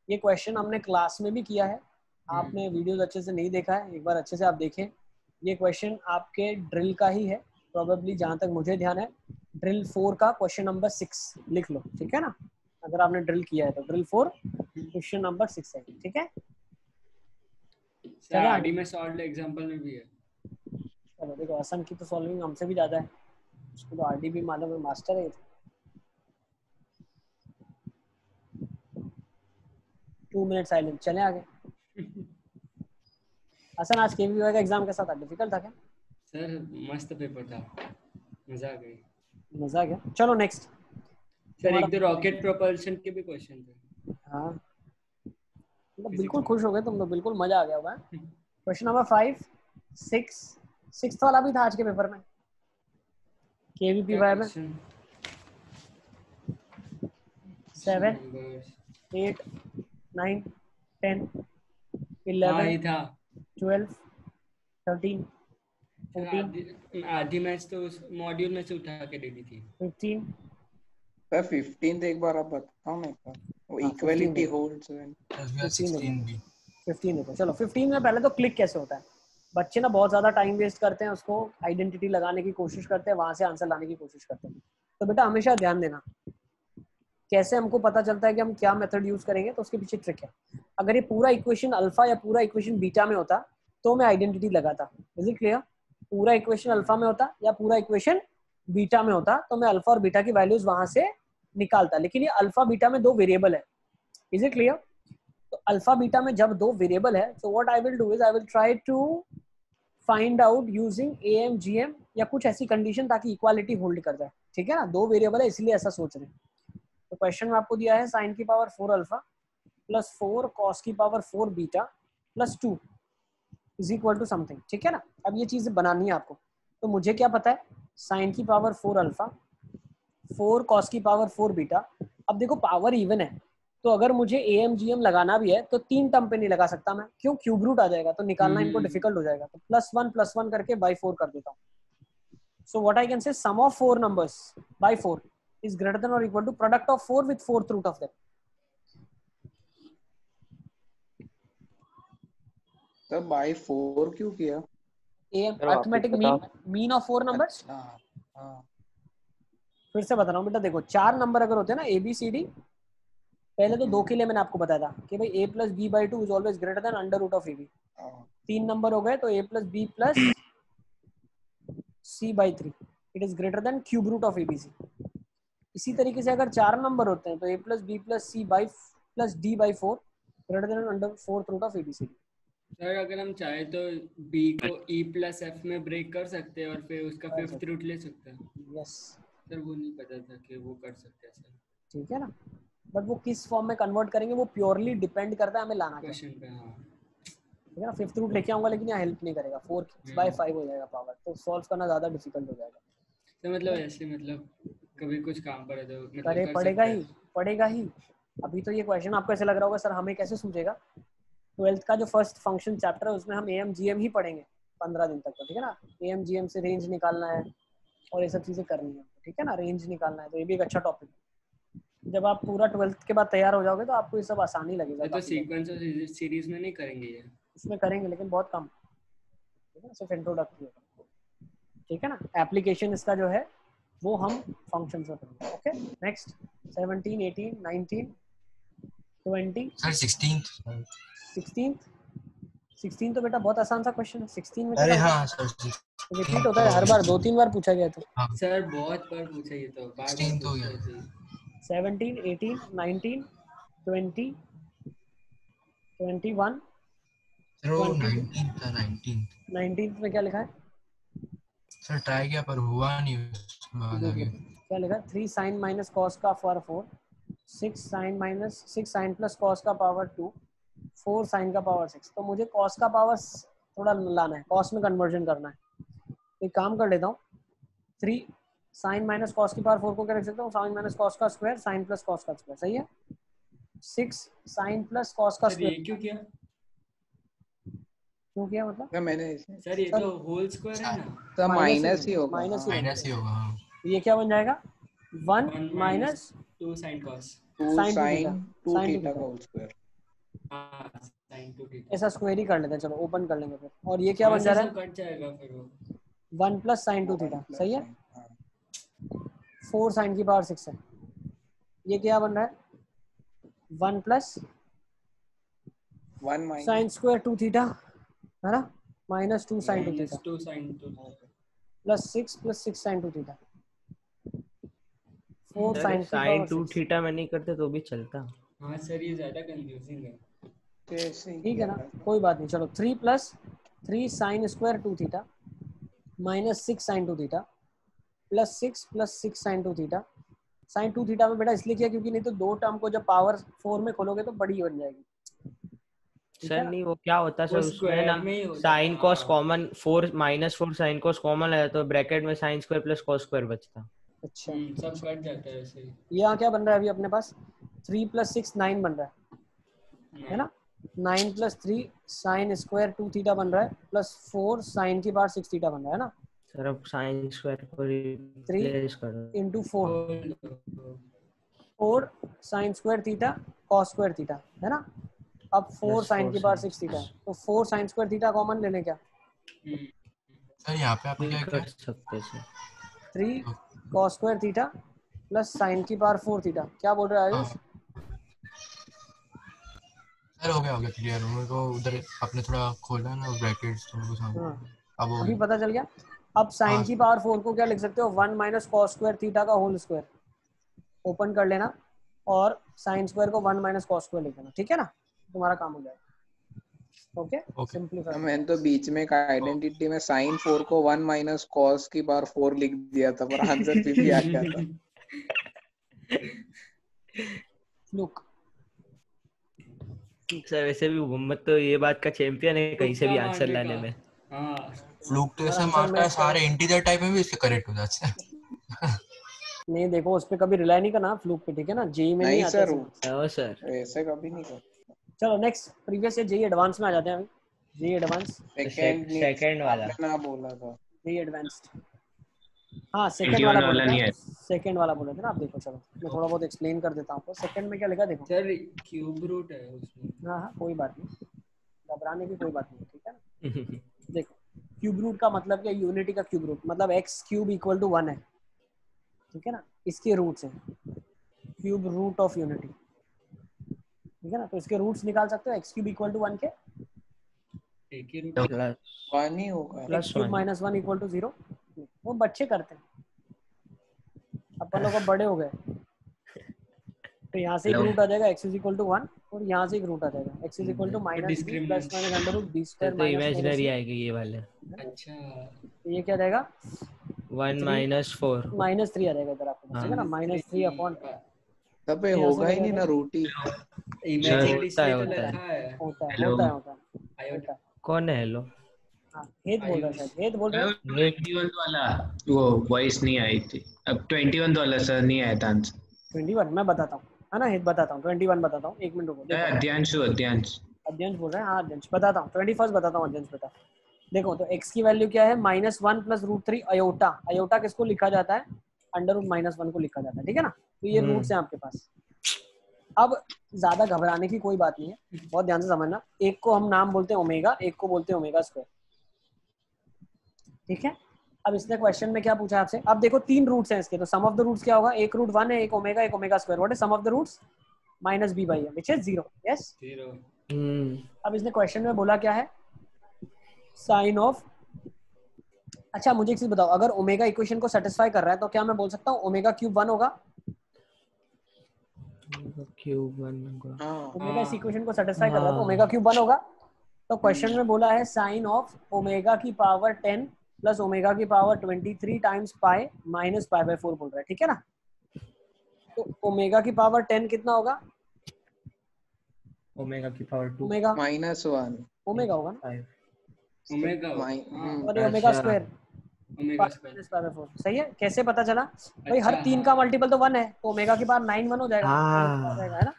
ये क्वेश्चन हमने क्लास में भी किया है, आपने वीडियोस अच्छे से नहीं देखा है, एक बार अच्छे से आप देखें, ये क्वेश्चन आपके ड्रिल का ही है प्रोबेबली, जहां तक मुझे ध्यान है। ड्रिल 4 का क्वेश्चन नंबर 6 लिख लो, ठीक है ना। अगर आपने ड्रिल किया है तो ड्रिल 4 क्वेश्चन नंबर 6 है, ठीक है। सर आरडी में सॉल्व एग्जांपल में भी है। चलो देखो, असम की तो सॉल्विंग हमसे भी ज्यादा है, उसको तो आरडी भी मालूम है, मास्टर है। 2 मिनट साइलेंट, चले आगे। हसन, आज केवीआई का एग्जाम कैसा था? डिफिकल्ट था क्या? सर मस्त पेपर था, मजा आ गई। मजा आ गया। चलो नेक्स्ट। सर एक तो रॉकेट प्रोपल्शन के भी क्वेश्चन थे। हाँ मतलब बिल्कुल खुश हो गए तुम तो, बिल्कुल मजा आ गया होगा। क्वेश्चन नंबर 5, 6 वाला भी था आज के पेपर में, केवीपीवाई में। 7, 8, 9, 10, 11, 12, 13, 14, आधी मैच तो उस मॉड्यूल में से उठा के दे दी थी। 15। सर 15 एक बार आप बताओ ना, एक बार वो इक्वालिटी होल्ड्स व्हेन 15 देखो। चलो 15 में पहले तो क्लिक कैसे होता है। बच्चे ना बहुत ज्यादा टाइम वेस्ट करते हैं, उसको आइडेंटिटी लगाने की कोशिश करते हैं, वहां से आंसर लाने की कोशिश करते हैं। तो बेटा हमेशा ध्यान देना, कैसे हमको पता चलता है कि हम क्या मेथड यूज करेंगे, तो उसके पीछे ट्रिक है। अगर ये पूरा इक्वेशन अल्फा या पूरा इक्वेशन बीटा में होता तो मैं आइडेंटिटी लगाता। Is it clear? पूरा इक्वेशन अल्फा में होता या पूरा इक्वेशन बीटा में होता तो मैं अल्फा और बीटा की वैल्यूज वहां से निकालता। लेकिन ये अल्फा बीटा में 2 वेरिएबल है। Is it clear? तो अल्फा बीटा में जब 2 वेरिएबल है, तो what I will do is I will try to find out using AM GM या कुछ ऐसी कंडीशन ताकि इक्वालिटी होल्ड कर जाए। ठीक है ना, 2 वेरिएबल है इसलिए ऐसा सोच रहे हैं। तो क्वेश्चन में आपको दिया है साइन की पावर 4 अल्फा प्लस 4 कॉस की power 4 beta plus 2 is equal to something. ठीक है ना, अब ये चीजें बनानी है आपको। तो मुझे क्या पता है, साइन की पावर 4 अल्फा, 4 कॉस की पावर 4 बीटा। अब देखो पावर इवन है, तो अगर मुझे एएम जीएम लगाना भी है तो 3 टर्म पे नहीं लगा सकता मैं, क्यों? क्यूब रूट आ जाएगा तो निकालना इनको डिफिकल्ट हो जाएगा। तो +1 करके बाई 4 कर देता हूँ। So what I can say, sum of 4 numbers by 4 is greater than or equal to product of 4 with 4th root of them. तब बाय 4 क्यों किया? Arithmetic mean of 4 numbers. फिर से बता रहा हूँ बेटा, देखो 4 नंबर अगर होते हैं ना ABCD, पहले तो 2 के लिए मैंने आपको बताया था कि भाई a + b/2 is always greater than under root of AB। 3 number हो गए तो a + b + c/3 it is greater than cube root of ABC। इसी तरीके से अगर 4 नंबर होते हैं तो a + b + c + d/4 greater than under 4th root of ABCD। सर अगर हम चाहे तो b को e + f में ब्रेक कर सकते हैं और फिर उसका 5th रूट ले सकते हैं। यस सर वो नहीं पता था कि वो कर सकते हैं सर। ठीक है ना, बट वो किस फॉर्म में कन्वर्ट करेंगे वो प्योरली डिपेंड करता है हमें लाना क्या क्वेश्चन पे। हाँ ठीक है ना, 5th रूट लेके आऊंगा लेकिन यहाँ हेल्प नहीं करेगा, 4/5 हो जाएगा पावर, तो सॉल्व करना ज्यादा डिफिकल्ट हो जाएगा। तो मतलब ऐसे मतलब कभी कुछ काम पड़े तो मतलब करे कर पड़ेगा ही। अभी तो ये क्वेश्चन आपको ऐसे लग रहा होगा सर हमें कैसे सूझेगा। 12th का जो फर्स्ट फंक्शन चैप्टर है उसमें हम एएम जीएम ही पढ़ेंगे 15 दिन तक, तो ठीक है ना। एएम जीएम से रेंज निकालना है और ये सब चीजें करनी है, ठीक है ना, रेंज निकालना है, तो ये भी एक अच्छा टॉपिक है। जब आप पूरा 12th के बाद तैयार हो जाओगे तो आपको ये सब आसानी लगेगा। तो सीक्वेंस और सीरीज में नहीं करेंगे ये? इसमें करेंगे लेकिन बहुत कम, ठीक है, सिर्फ इंट्रोडक्टरी होगा, ठीक है ना। एप्लीकेशन इसका जो है वो हम फंक्शन से करेंगे। ओके नेक्स्ट 17, 18, 19, 20 सर 16 तो बेटा बहुत आसान सा क्वेश्चन है। 16 में अरे हाँ सर रिपीट होता है हर बार, 2-3 बार पूछा गया तो। सर बहुत बार पूछा ये तो, बार 16 तो गया। 17, 18, 19, 20, 21 सर वो 19 था। 19 में क्या लिखा है सर? ट्राई किया पर हुआ नहीं उसके बाद आगे। क्या लिखा है? 3 sin - cos का पावर 4, 6 sin + cos का पावर 2, 4 sin का पावर 6। तो मुझे cos का पावर थोड़ा लाना है, cos में कन्वर्जन करना है। एक काम कर लेता हूँ, 3 sin - cos की पावर 4 को क्या लिख सकता हूँ? sin - cos का स्क्वायर sin + cos का स्क्वायर, सही है। 6 sin + cos का स्क्वायर। क्यों किया मतलब मैंने सर ये तो होल स्क्वायर है ना, तो माइनस ही होगा। माइनस ही होगा। ये क्या बन जाएगा? 1 - 2 sin cos 2 sin 2 थीटा का होल स्क्वायर। sin 2 थीटा ऐसा स्क्वायर ही कर लेते हैं, चलो ओपन कर लेंगे फिर। और ये क्या बन जा रहा है, कट जाएगा फिर वो 1 प्लस साइन 2 थीटा, सही है। 4 साइन की पावर 6 है। ये क्या बन रहा है, 1 plus 1 minus sine square 2 theta है ना, minus 2 sine 2 theta -2 sin 2 plus 6 sine 2 theta. 4 sine की साइन पावर 2 6, थीटा में नहीं करते तो भी चलता। हाँ सर ये ज्यादा कंफ्यूजिंग है। ठीक है ना, कोई बात नहीं। चलो 3 plus 3 sine square 2 theta minus 6 sine 2 theta plus 6 sine 2 theta. Sine 2 theta में बेटा इसलिए किया क्योंकि नहीं तो दो टर्म को जब पावर 4 में खोलोगे तो बड़ी बन जाएगी। सर नहीं वो क्या होता सर वो उसमें स्क्वायर ना में ही होता साइन है, कॉस हाँ। कॉमन 4 -4 साइन कॉस कॉमन है तो ब्रैकेट में sign square plus cos square बचता। अच्छा सब कट जाता है ऐसे ही। यहाँ क्या बन रहा है अभी अपने पास, 3 प्लस 6 9 बन रहा है ना, 9 प्लस 3 साइन स्क्वायर 2 थीटा बन रहा है प्लस 4 साइन की पावर 6 थीटा बन रहा है ना। सर अब साइन स्क्वायर को 3 रिप्लेस करो। Into 4 sine square theta cos square theta है ना। अब 4 Plus साइन 4 की पावर sin 6 थीटा है तो 4 साइन स्क्वायर थीटा कॉमन लेने क्या, सर यहाँ पे आपने क्या कर किया? सकते sir. 3 cos square theta plus sign की पावर 4 थीटा। क्या बोल रहे हो आयुष? सर हो गया क्लियर। मेरे को उधर आपने थोड़ा खोला ना ब्रैकेट्स तो मेरे को समझ हाँ अब हो अभी गया। पता चल गया। अब साइन हाँ की पावर 4 को क्या लिख सकते हो, 1 माइनस कॉस स्क्वायर थीटा का होल स्क्वायर। ओपन कर लेना और साइन स्क्वायर को 1 माइनस कॉस स्क्वायर लिख देना, ठीक है ना, तुम्हारा काम हो जाएगा। Okay simplify. मैंने तो बीच में एक आइडेंटिटी में साइन 4 को 1 माइनस कॉस की पावर 4 लिख दिया था पर आंसर फिर भी आ गया था। लुक सर वैसे भी मोहम्मद तो ये बात का चैंपियन है कहीं से भी आंसर लाने में। फ्लूक तो ऐसा आंसर मारता है मैच करो। सारे इंटीजर टाइप में भी इसके करेक्ट हो जाते हैं। नहीं देखो उस पे कभी रिलाई नहीं करना फ्लूक पे, ठीक है ना, जेई में नहीं नहीं आता सर सर ऐसे कभी नहीं कर। चलो next previous year JEE advance में आ जाते हैं अभी। जेई एडवांस सेकंड वाला आपने ना बोला था जेई एडवांस्ड, हाँ सेकंड वाला बोला था, सेकंड वाला बोला था ना आप। देखो चलो मैं थोड़ा बहुत एक्सप्लेन कर देता हूँ आपको। सेकंड में क्या लिखा देखो सर क्यूब रूट है उसमें। हाँ कोई बात नहीं, घबराने की कोई बात नहीं, ठीक है ना। देखो क्यूब रूट का मतलब क्या, यूनिटी का क्यूब रूट मतलब x क्यूब इक्वल टू 1 है, ठीक है ना, इसके रूट्स हैं क्यूब रूट ऑफ यूनिटी, ठीक है ना। तो इसके रूट्स निकाल सकते हो, x क्यूब इक्वल टू 1 के एक ही रूट वन ही होगा। x cube minus 1 equal to 0। वो बच्चे करते हैं, अपन लोग अब बड़े हो गए। तो यहाँ से एक रूट आ जाएगा x इज इक्वल टू 1 और यहाँ से एक रूट आ जाएगा x is equal to minus b plus minus under root b square तो इमेजिनरी आएगी ये वाले। अच्छा तो ये क्या जाएगा 1 माइनस 4 माइनस 3 आ जाएगा इधर आपको, ठीक है ना, माइनस 3 अपॉन तब ये होगा ही नहीं ना रूटी। होता है होता है। कौन है हेलो? हाँ हेत बोल रहा है शायद, हेत बोल रहा है। 21 वाला वो वॉइस नहीं आई थी। अब 21 वाला सर नहीं आया था आंसर। 21 मैं बताता हूँ है ना, हित बताता हूँ। 21 बताता हूँ, एक मिनट रुको। अध्यांश अध्यंश बोल रहे हैं, हाँ अध्यंश बताता हूँ। 21 बताता हूँ अध्यंश बता। देखो तो x की वैल्यू क्या है, -1 प्लस √3 अयोटा। अयोटा किसको लिखा जाता है, अंडर रूट -1 को लिखा जाता है, ठीक है ना। तो ये रूट्स हैं आपके पास। अब ज्यादा घबराने की कोई बात नहीं है, बहुत ध्यान से समझना। एक को हम नाम बोलते हैं ओमेगा, एक को बोलते हैं ओमेगा स्क्वायर, ठीक है। अब इसने क्वेश्चन में क्या पूछा है आपसे, अब देखो 3 रूट्स हैं इसके, तो सम ऑफ द रूट्स क्या होगा, एक रूट 1 है, एक omega square. What is sum of the roots, -b/m which is 0। Yes अब इसने क्वेश्चन में बोला क्या है, साइन ऑफ। अच्छा मुझे एक चीज बताओ, अगर ओमेगा इक्वेशन को सेटिस्फाई कर रहा है तो क्या मैं बोल सकता हूँ ओमेगा क्यूब 1 होगा? ओमेगा इस इक्वेशन को सेटिस्फाई कर रहा है तो ओमेगा क्यूब 1 होगा। तो क्वेश्चन में बोला है साइन ऑफ ओमेगा की पावर 10 प्लस ओमेगा की पावर 23 टाइम्स पाई माइनस पाई/4 बोल रहा है, ठीक है ना। तो ओमेगा की पावर 10 कितना होगा, ओमेगा की पावर 2 ओमेगा -1 ओमेगा होगा ना, ओमेगा और ओमेगा स्क्वायर पाई/4। सही है। कैसे पता चला भाई, हर 3 का मल्टीपल तो 1 है, तो ओमेगा की पावर 9 1 हो जाएगा, है ना।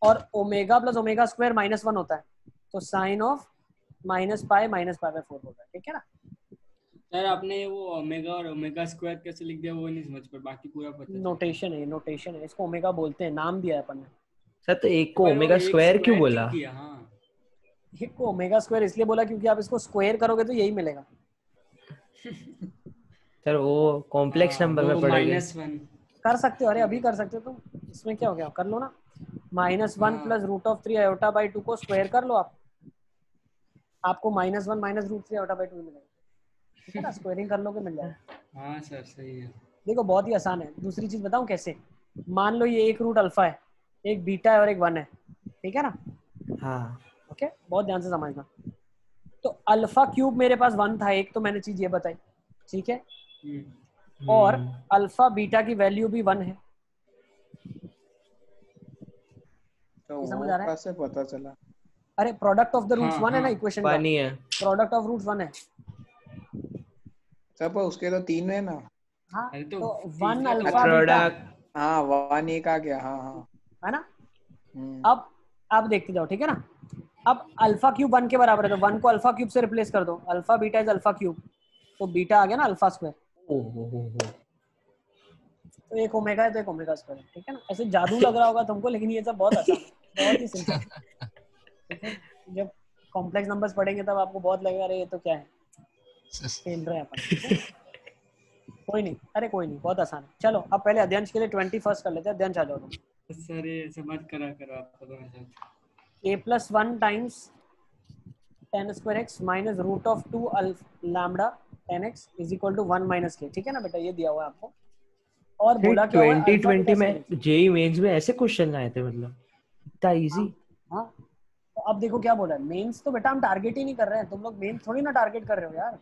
और ओमेगा प्लस ओमेगा स्क्वायर -1 होता है, तो साइन ऑफ -पाई/4 बोल रहा है, ठीक है ना। सर आपने वो ओमेगा और ओमेगा स्क्वायर कैसे लिख दिया वो नहीं समझ पर, बाकी पूरा पता है। नोटेशन है, इसको ओमेगा बोलते हैं, नाम दिया है अपन ने। सर तो एक को ओमेगा स्क्वायर क्यों बोला? एक को ओमेगा स्क्वायर इसलिए बोला क्योंकि आप इसको स्क्वायर करोगे तो यही मिलेगा। सर वो कॉम्प्लेक्स नंबर में पड़ेगा। -1 कर सकते हो, अरे अभी कर सकते हो तुम, इसमें क्या हो गया, कर लो ना। -1 प्लस √3 आयोटा बाई 2 को स्क्वायर कर लो आप, आपको -1 माइनस √3 आयोटा बाई 2 मिलेगा, ठीक है ना, स्क्वायरिंग कर लोगे मिल जाएगा। हाँ सर सही है। देखो बहुत ही आसान है। दूसरी चीज बताऊं कैसे, मान लो ये एक रूट अल्फा है, एक बीटा है और एक 1 है, ठीक है ना। हाँ ओके, बहुत ध्यान से समझना। तो अल्फा क्यूब मेरे पास 1 था एक, तो मैंने चीज ये बताई, ठीक है, और अल्फा बीटा की वैल्यू भी 1 है। तो ये समझ वो आ रहा है? कैसे पता चला? अरे प्रोडक्ट ऑफ द रूट्स 1 है ना इक्वेशन का, पानी है। प्रोडक्ट ऑफ रूट्स 1 है। सब उसके तो 3 है ना। हाँ अरे तो तो 1 तीसरा अल्फा बीटा प्रोडक्ट हाँ 1 एक आ गया, हाँ हाँ। है ना। हम्म, अब आप देखते जाओ, ठीक है ना। अब अल्फा क्यूब 1 के बराबर है, तो 1 को अल्फा क्यूब से रिप्लेस कर दो, alpha beta is alpha cube, तो बीटा आ गया ना अल्फा स्क्वायर। तो एक ओमेगा है तो एक ओमेगा स्क्वायर है, ठीक है ना। ऐसे जादू लग रहा होगा तुमको, लेकिन ये सब बहुत आसान है, बहुत ही सिंपल, ठीक है। जब कॉम्प्लेक्स नंबर्स पढ़ेंगे तब आपको बहुत लगेगा अरे ये तो क्या है, खेल रहे हैं अपन, ठीक है? कोई नहीं, अरे कोई नहीं, बहुत आसान है। चलो अब पहले अध्ययन के लिए 21 कर लेते हैं। अध्ययन आ जाओ तुम। सर ये समझ करा करो आपको तो मेरे साथ। a+1 times tan square x minus √2 lambda tan x is equal to 1 minus k, ठीक है ना बेटा, ये दिया हुआ है आपको। और बोला क्या हुआ है, अल्फा बीटा 2020 में जेई मेंस में ऐसे क्वेश्चन आए थे, मतलब इतना इजी। हाँ तो अब देखो क्या बोला है, मेंस तो बेटा हम टारगेट ही नहीं कर रहे हैं, तुम लोग मेंस थोड़ी ना टारगेट कर रहे हो यार।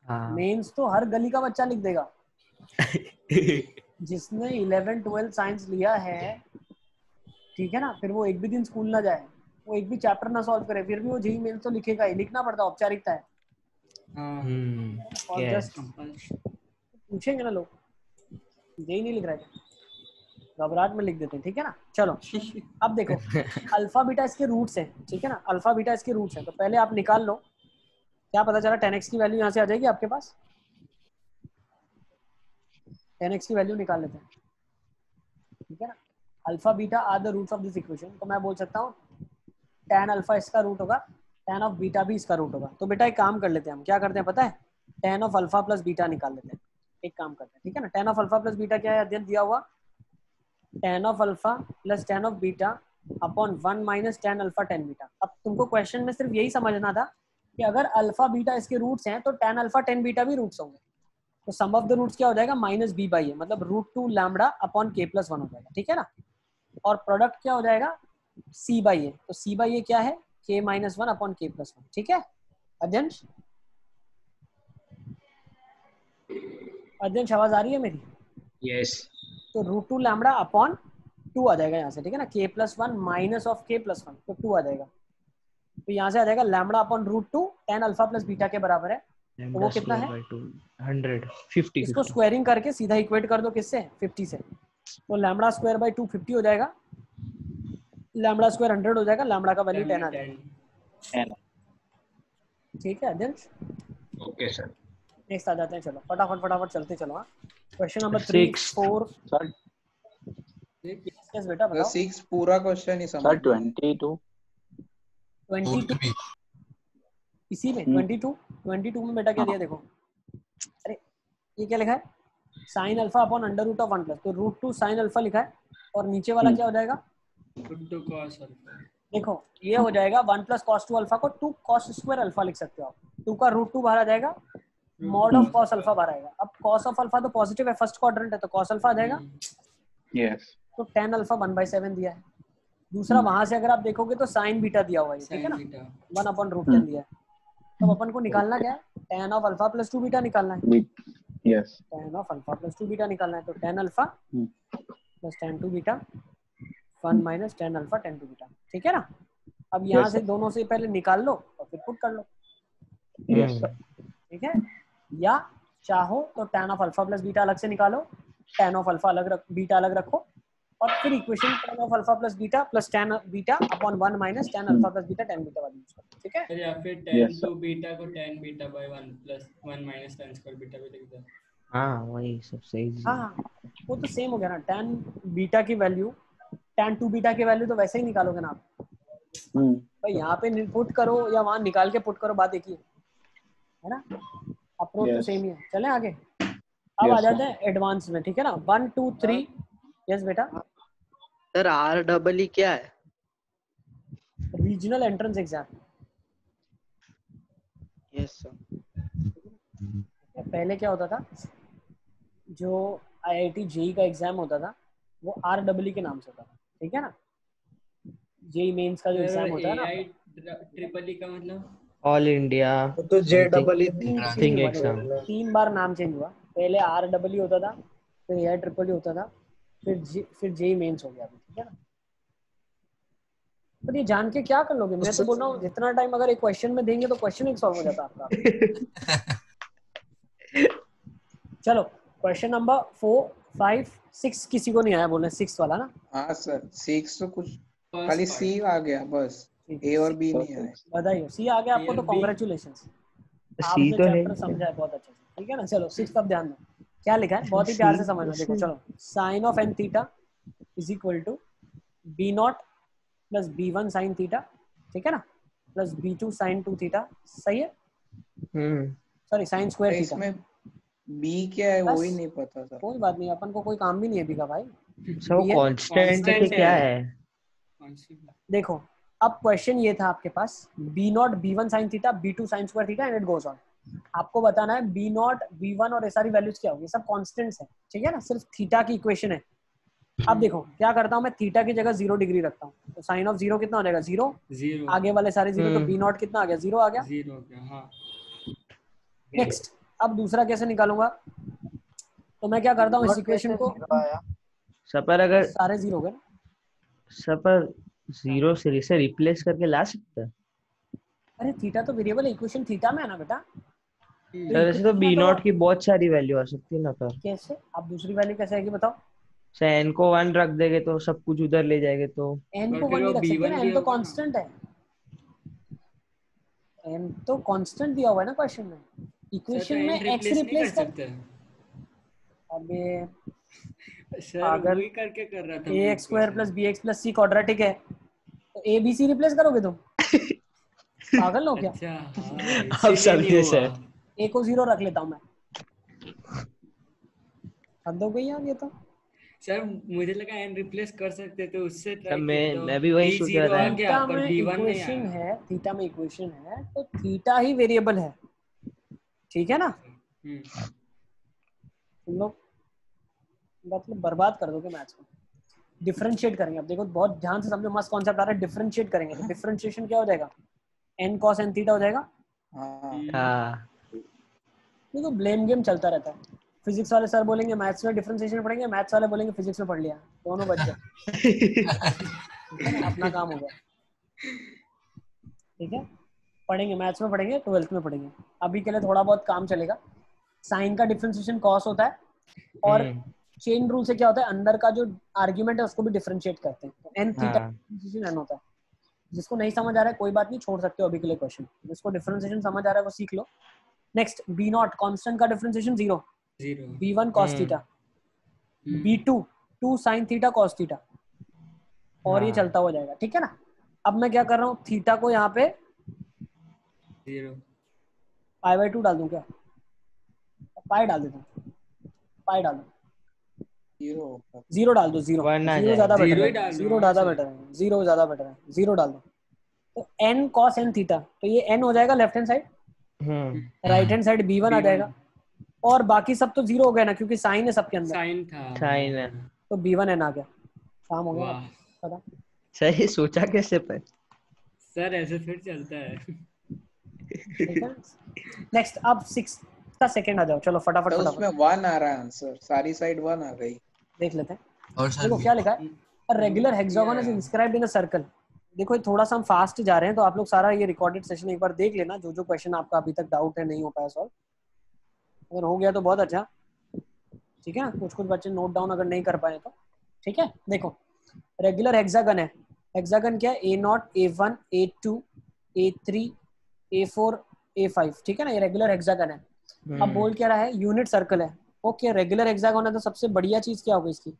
हाँ मेंस तो हर गली का बच्चा लिख देगा जिसने 11-12 साइंस लिया है, ठीक है ना, फिर वो एक भी दिन स्कूल ना जाए, वो एक भी चैप्टर ना सॉल्व करे, फिर भी वो जेई मेंस तो लिखेगा ही, लिखना पड़ता है, औपचारिकता है। और जस्ट पूछेंगे ना लोग, जेई नहीं लिख रहे थे, घबराहट में लिख देते हैं, ठीक है ना। चलो अब देखो अल्फा बीटा इसके रूट्स हैं, ठीक है ना, अल्फा बीटा इसके रूट्स हैं, तो पहले आप निकाल लो। क्या पता चला, 10x की वैल्यू यहाँ से आ जाएगी आपके पास, 10x की वैल्यू निकाल लेते हैं, ठीक है ना। Alpha beta are the roots of this equation, तो मैं बोल सकता हूँ tan अल्फा इसका रूट होगा, tan ऑफ बीटा भी इसका रूट होगा। तो बेटा एक काम कर लेते हैं, हम क्या करते हैं पता है, tan of alpha plus beta निकाल लेते हैं। एक काम करते हैं, ठीक है ना। tan of alpha plus beta क्या है, अध्ययन दिया हुआ, tan of alpha plus tan of beta upon 1 minus tan alpha tan beta. अब तुमको क्वेश्चन में सिर्फ यही समझना था कि अगर अल्फा बीटा इसके रूट्स हैं तो tan अल्फा tan बीटा भी रूट्स होंगे, तो सम ऑफ द रूट्स क्या हो जाएगा, -b/a, मतलब √2 लैम्डा अपॉन k+1 हो जाएगा, ठीक है ना। और प्रोडक्ट क्या हो जाएगा, c/a, तो c/a क्या है, k-1 अपॉन k+1, ठीक है। अध्यंश अध्यंश आवाज आ रही है मेरी? यस। तो √2 लैम्डा अपॉन 2 आ जाएगा यहाँ से, ठीक है ना, k+1 माइनस ऑफ k+1, तो 2 आ जाएगा। तो यहाँ से आ जाएगा lambda upon √2 tan alpha plus beta के बराबर है, तो वो कितना है 150। इसको स्क्वायरिंग करके सीधा इक्वेट कर दो किससे, 50 से, तो लैम्डा स्क्वायर बाई 2 50 हो जाएगा, लैम्डा स्क्वायर 100 हो जाएगा, लैम्डा का वैल्यू 10 आ जाएगा, ठीक है अध्यंश। Okay sir. नेक्स्ट आ जाते हैं, चलो फटाफट चलते चलो। हाँ क्वेश्चन नंबर 3 4 यस बेटा बताओ। 6 पूरा क्वेश्चन ही समझ। सर 22 इसी में 22 में बेटा क्या दिया देखो, अरे ये क्या लिखा है, sine alpha upon under root of 1 plus, तो √2 साइन अल्फा लिखा है, और नीचे वाला क्या हो जाएगा, cos अल्फा। देखो ये हो जाएगा 1 प्लस कॉस 2 अल्फा को 2 कॉस स्क्वायर अल्फा लिख सकते हो आप, 2 का √2 बाहर आ जाएगा, मॉड ऑफ कॉस अल्फा बाहर आएगा। अब कॉस ऑफ अल्फा तो पॉजिटिव है, फर्स्ट क्वाड्रेंट है, तो कॉस अल्फा आ जाएगा, यस। तो tan अल्फा 1/7 दिया है। दूसरा वहां से अगर आप देखोगे तो साइन बीटा दिया हुआ है, ठीक है ना, 1/√10 दिया है। तो अपन को निकालना क्या है, tan of alpha plus 2 beta निकालना है, yes. tan of alpha plus 2 beta निकालना है, तो tan alpha plus tan 2 beta 1 minus tan alpha tan 2 beta, ठीक है ना। अब यहाँ से दोनों से पहले निकाल लो और फिर पुट कर लो, ठीक है। या चाहो तो tan of alpha plus beta अलग से निकालो, tan ऑफ अल्फा अलग बीटा अलग रखो, और फिर equation tan of alpha plus beta plus tan beta upon 1 minus tan alpha plus beta tan beta वाली यूज करो, ठीक है। या फिर tan टू बीटा को tan beta by 1 plus 1 minus tan square beta भी लिख दो। हाँ वही सब सही। हाँ वो तो सेम हो गया ना, tan बीटा की वैल्यू tan 2 बीटा की वैल्यू तो वैसे ही निकालोगे ना आप, भाई यहाँ पे पुट करो या वहां निकाल के पुट करो, बात एक ही है ना, अप्रोच तो Yes. सेम ही है। चले आगे, अब आ Yes, जाते हैं एडवांस में, ठीक है ना। 1 2 3 यस बेटा। सर REE क्या है? Regional entrance exam. Yes sir. पहले क्या होता था, जो IIT JEE का एग्जाम होता था वो REE के नाम से होता था, ठीक है ना। JEE मेंस का जो एग्जाम होता है ना, AIEEE का मतलब ऑल इंडिया तो JEE थिंग एग्जाम। 3 बार नाम चेंज हुआ। पहले REE होता था, फिर AIEEE होता था, फिर JEE मेंस हो गया, ठीक है ना। पर ये जान के क्या कर लोगे, मैं तो बोल रहा हूँ जितना टाइम अगर एक क्वेश्चन में देंगे तो क्वेश्चन एक सॉल्व हो जाता आपका। चलो क्वेश्चन नंबर 4 5 6 किसी को नहीं आया बोलने, 6 वाला ना। हाँ सर 6 तो कुछ खाली C आ गया बस, A और B नहीं आया। बधाई हो, C आ गया आपको तो कॉन्ग्रेचुलेशन, आपने तो है चैप्टर समझा है बहुत अच्छे से, ठीक है ना। चलो 6 अब ध्यान दो क्या लिखा है, बहुत ही प्यार से समझना। देखो चलो, sine of n theta is equal to B0 plus B1 sine theta, ठीक है ना, प्लस B2 साइन 2 थीटा, सही है। Sorry sine square theta. इसमें B क्या है वो ही नहीं पता था। कोई बात नहीं, अपन को कोई काम भी नहीं है B का भाई। सब कांस्टेंट है क्या है? देखो अब क्वेश्चन ये था आपके पास, B0 B1 sine theta, B2 sign square theta and it goes on. आपको बताना है B0 B1 और ये सारी वैल्यूज क्या होगी, सब कांस्टेंट्स हैं, ठीक है ना, सिर्फ थीटा की इक्वेशन है। अब देखो क्या करता हूँ मैं, थीटा की जगह 0 डिग्री रखता हूँ, तो साइन ऑफ 0 कितना हो जाएगा 0, आगे वाले सारे 0, तो B0 कितना आ गया 0 आ गया। 0 हो गया, हाँ। नेक्स्ट अब दूसरा कैसे निकालूंगा, तो मैं क्या करता हूँ इस इक्वेशन को, सपर अगर सारे 0 हो गए ना, सपर 0 से रिप्लेस करके ला सकता है। अरे थीटा तो वेरिएबल है, इक्वेशन थीटा में है ना बेटा। सर ऐसे तो B0 की बहुत सारी वैल्यू आ सकती है ना। पर कैसे, आप दूसरी वैल्यू कैसे आएगी बताओ। से n को 1 रख देंगे तो सब कुछ उधर ले जाएंगे, तो n को 1 नहीं रख सकते ना, n तो कांस्टेंट है, n तो कांस्टेंट दिया हुआ है ना क्वेश्चन में। इक्वेशन में x रिप्लेस कर सकते हैं। अबे सर अगर वही करके कर रहा था, ax square plus bx plus c quadratic है तो a b c रिप्लेस करोगे तुम, पागल हो क्या। अच्छा अब समझे सर। a को 0 रख लेता हूँ मैं, हद हो गई यार ये तो। सर मुझे लगा n रिप्लेस कर सकते थे, उससे ट्राई किया, मैं भी वही सोच रहा था। थीटा में इक्वेशन है, थीटा में इक्वेशन है तो थीटा ही वेरिएबल है, ठीक है ना। तुम लोग मतलब बर्बाद कर दोगे मैथ्स को। डिफरेंशिएट करेंगे, अब देखो बहुत ध्यान से समझो, मस्त कॉन्सेप्ट आ रहा है। डिफरेंशिएट करेंगे तो डिफरेंशिएशन क्या हो जाएगा, n cos n थीटा हो जाएगा। हाँ देखो ब्लेम गेम चलता रहता है, फिजिक्स वाले सर बोलेंगे मैथ्स में डिफरेंशिएशन पढ़ेंगे, मैथ्स वाले बोलेंगे फिजिक्स में पढ़ लिया, दोनों बच्चे अपना काम हो गया, ठीक है। पढ़ेंगे मैथ्स में, पढ़ेंगे 12th में पढ़ेंगे, अभी के लिए थोड़ा बहुत काम चलेगा। साइन का डिफरेंशिएशन कॉस होता है, और चेन रूल से क्या होता है, अंदर का जो आर्ग्यूमेंट है उसको भी डिफरेंशिएट करते हैं, तो n थीटा डिफरेंशिएशन n होता है। जिसको नहीं समझ आ रहा है कोई बात नहीं, छोड़ सकते हो अभी के लिए क्वेश्चन, जिसको डिफरेंशिएशन समझ आ रहा है वो सीख लो। नेक्स्ट B0 कांस्टेंट का differentiation 0, B1 cos theta, B2 2 sin theta cos theta, और ये चलता हो जाएगा, ठीक है ना। अब मैं क्या कर रहा हूँ, थीटा को यहाँ पे 0 π/2 डाल दूं क्या, पाई डाल देता हूँ, पाई डाल दो, 0 डाल दो, 0 ज्यादा बेटर है, 0 ज्यादा बेटर है, 0 ज्यादा बेटर है, 0 डाल दो। तो n cos n थीटा, तो ये n हो जाएगा left hand side, right hand side B1 आ जाएगा, और बाकी सब तो 0 हो गया ना, क्योंकि साइन है सबके अंदर, साइन था, साइन है, तो B1 n आ गया, काम हो गया। पता सही सोचा कैसे पर सर, ऐसे फिर चलता है। ठीक है। नेक्स्ट अब 6 का सेकंड आ जाओ, चलो फटाफट तो फटाफट। उसमें 1 आ रहा है आंसर, सारी साइड 1 आ गई। देख लेते हैं, और देखो क्या लिखा है, a regular hexagon is inscribed in a circle. देखो ये थोड़ा सा हम फास्ट जा रहे हैं, तो आप लोग सारा ये रिकॉर्डेड सेशन एक बार देख लेना, जो जो क्वेश्चन आपका अभी तक डाउट है नहीं हो पाया सॉल्व, अगर हो गया तो बहुत अच्छा, ठीक है ना। कुछ कुछ बच्चे नोट डाउन अगर नहीं कर पाए तो, ठीक है। देखो रेगुलर हेक्सागन है, हेक्सागन क्या है, A0 A1 A2 A3 A4 A5, ठीक है ना, ये रेगुलर हेक्सागन है। अब बोल क्या रहा है, यूनिट सर्कल है, ओके। रेगुलर हेक्सागन है तो सबसे बढ़िया चीज क्या होगी इसकी,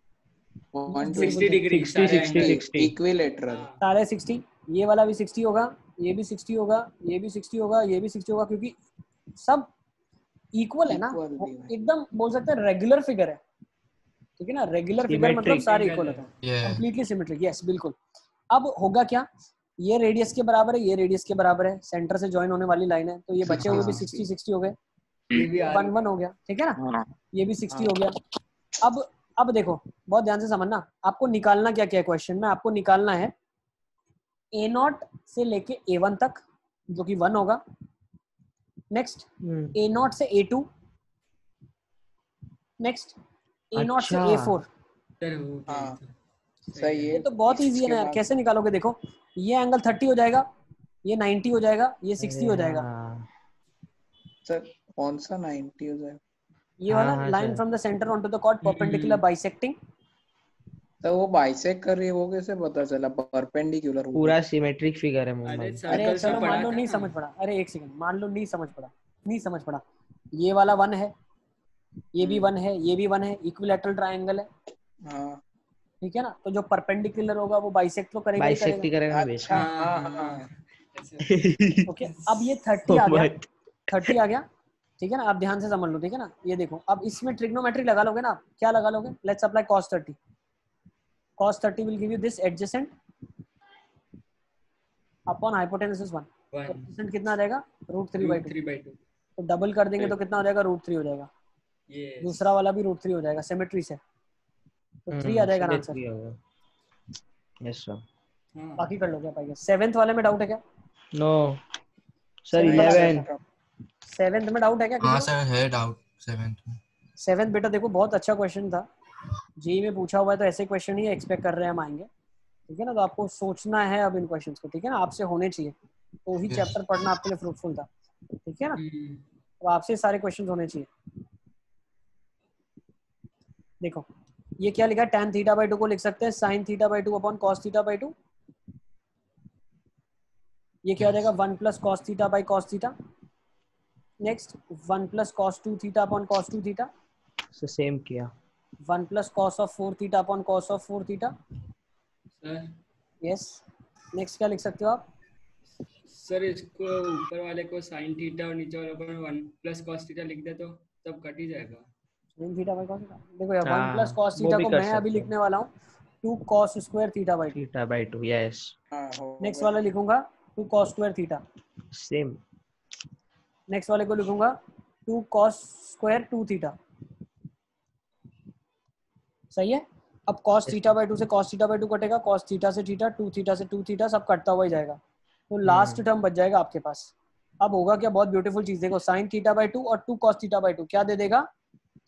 120 डिग्री, 60 इक्विलैटरल, सारे 60 ये वाला भी 60 होगा, ये भी 60 होगा, ये भी 60 होगा, ये भी 60 होगा, क्योंकि सब इक्वल है ना, Equal वो भी है। एकदम बोल सकते हैं रेगुलर फिगर है, ठीक है ना, रेगुलर फिगर मतलब Symmetric. सारे इक्वल होते हैं, Yeah. कंप्लीटली सिमेट्रिक, यस बिल्कुल। अब होगा क्या, ये रेडियस के बराबर है, ये रेडियस के बराबर है, सेंटर से ज्वाइन होने वाली लाइन है, तो ये बचे हुए भी 60 60 हो गए, ये भी ये 1 1 हो गया, ठीक है ना, हाँ ये भी 60 हो गया। अब देखो बहुत ध्यान से समझना, आपको निकालना क्या क्या है क्वेश्चन में, आपको निकालना है A0 से लेके A1 तक जो कि 1 होगा, नेक्स्ट A0 से A2, नेक्स्ट A0 से अच्छा। A4। सर हो गया हाँ तो। सही है। ये तो बहुत इजी है ना यार, कैसे निकालोगे, देखो ये एंगल 30 हो जाएगा, ये 90 हो जाएगा, ये 60 हो जाएगा, सर कौन सा 90 हो जाएगा? ये वाला हाँ, line sir. From the centre on to the chord perpendicular bisecting. तो वो बाइसेक्ट कर रही है, वो कैसे पता चला? परपेंडिकुलर पूरा सिमेट्रिक फिगर है अरे मोहम्मद। अरे सर्कल्स चलो में मान पढ़ा लो था नहीं ना। समझ पड़ा, अरे एक सेकंड, मान लो नहीं समझ पड़ा, ये वाला 1 है, ये भी 1 है, ये भी 1 है, इक्विलैटरल ट्रायंगल है, हाँ ठीक है ना, तो जो परपेंडिकुलर होगा वो बाइसेक्ट तो करेगा ही बाइसेक्ट ही करेगा। करेगा ना बेशक। अच्छा हाँ हाँ हाँ हाँ ऐसे। ओके, अब ये 30 आ गया, मोहम्मद। 30 आ गया, ठीक है ना, आप ध्यान से समझ लो, ठीक है ना, ये देखो अब इसमें ट्रिग्नोमेट्री लगा लोगे ना, क्या लगा लोगे, let's apply cos 30, cos 30 will give you this adjacent upon hypotenuse 1, तो वन adjacent कितना आ जाएगा, √3/2, 3/2 तो डबल कर देंगे तो कितना हो जाएगा, √3 हो जाएगा, ये दूसरा वाला भी √3 हो जाएगा, सिमेट्री से, तो 3 आ जाएगा आंसर। symmetry होगा। Yes sir. हाँ बाकी कर लो क्या पाएंगे। 7th वाले में डाउट है क्या? नो सर, 7th वाला 11 7th में डाउट है क्या हाँ किसी को? सर है डाउट 7th में। 7th बेटा देखो बहुत अच्छा क्वेश्चन था, जी में पूछा हुआ है, तो ऐसे क्वेश्चन ही एक्सपेक्ट कर रहे हैं हम आएंगे, ठीक है ना, तो आपको सोचना है अब इन क्वेश्चंस को, ठीक है ना, आपसे होने चाहिए, तो ही Yes. चैप्टर पढ़ना आपके लिए फ्रूटफुल था, ठीक है ना, हम्म, तो आपसे सारे क्वेश्चन होने चाहिए। देखो ये क्या लिखा है, tan θ/2 को लिख सकते हैं sin θ/2 अपॉन cos θ/2, ये क्या हो Yes. जाएगा 1 plus cos theta by cos theta, next 1 plus cos 2 theta upon cos 2 theta, so same किया। 1 plus cos of 4 theta upon cos of 4 theta, sir yes, next क्या लिख सकते हो आप, सर इसको ऊपर वाले को sin थीटा और नीचे वाले को 1 प्लस cos थीटा लिख दे तो तब कट ही जाएगा। sin theta by cos theta, देखो यार 1 हाँ, प्लस cos वो थीटा भी को कर मैं अभी सकते हो। लिखने वाला हूँ 2 cos square theta by 2, θ/2 yes हाँ हो नेक्स्ट गया। वाला लिखूंगा 2 cos square theta, same. Next वाले को लिखूंगा 2 cos स्क्वायर 2 थीटा, सही है। अब cos थीटा बाई 2 से cos थीटा बाई 2 कटेगा, cos थीटा से थीटा, 2 थीटा से 2 थीटा, सब कटता हुआ ही जाएगा, तो लास्ट टर्म बच जाएगा आपके पास। अब होगा क्या, बहुत ब्यूटीफुल चीज देखो, sin थीटा बाई 2 और 2 cos थीटा बाई 2 क्या दे देगा,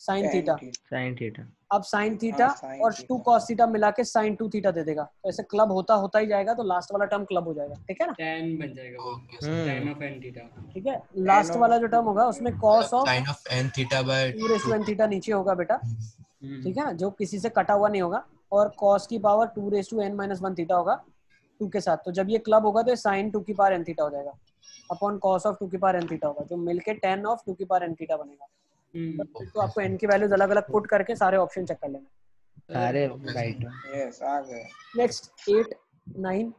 sin tan theta, theta. sin theta. अब sin थीटा sin और थीटा। 2 cos थीटा मिला के sin 2 थीटा दे देगा, तो ऐसे क्लब होता ही जाएगा, तो लास्ट वाला टर्म क्लब हो जाएगा, ठीक है ना, tan बन जाएगा वो, Okay, sir. tan of n theta. ठीक है। लास्ट वाला जो टर्म होगा उसमें cos of Sin of n theta by 2 raise to n theta नीचे होगा बेटा, हम्म, ठीक है ना, जो किसी से कटा हुआ नहीं होगा, और cos की power 2 raise to n minus 1 theta होगा 2 के साथ, तो जब ये क्लब होगा तो ये sin 2 की पावर n थीटा हो जाएगा अपॉन cos ऑफ 2 की पावर n थीटा होगा, जो मिलके tan ऑफ 2 की पावर n थीटा बनेगा। तो आपको n की वैल्यूज अलग अलग पुट करके सारे ऑप्शन चेक कर लेना। सारे राइट। यस आ गए। नेक्स्ट 8 9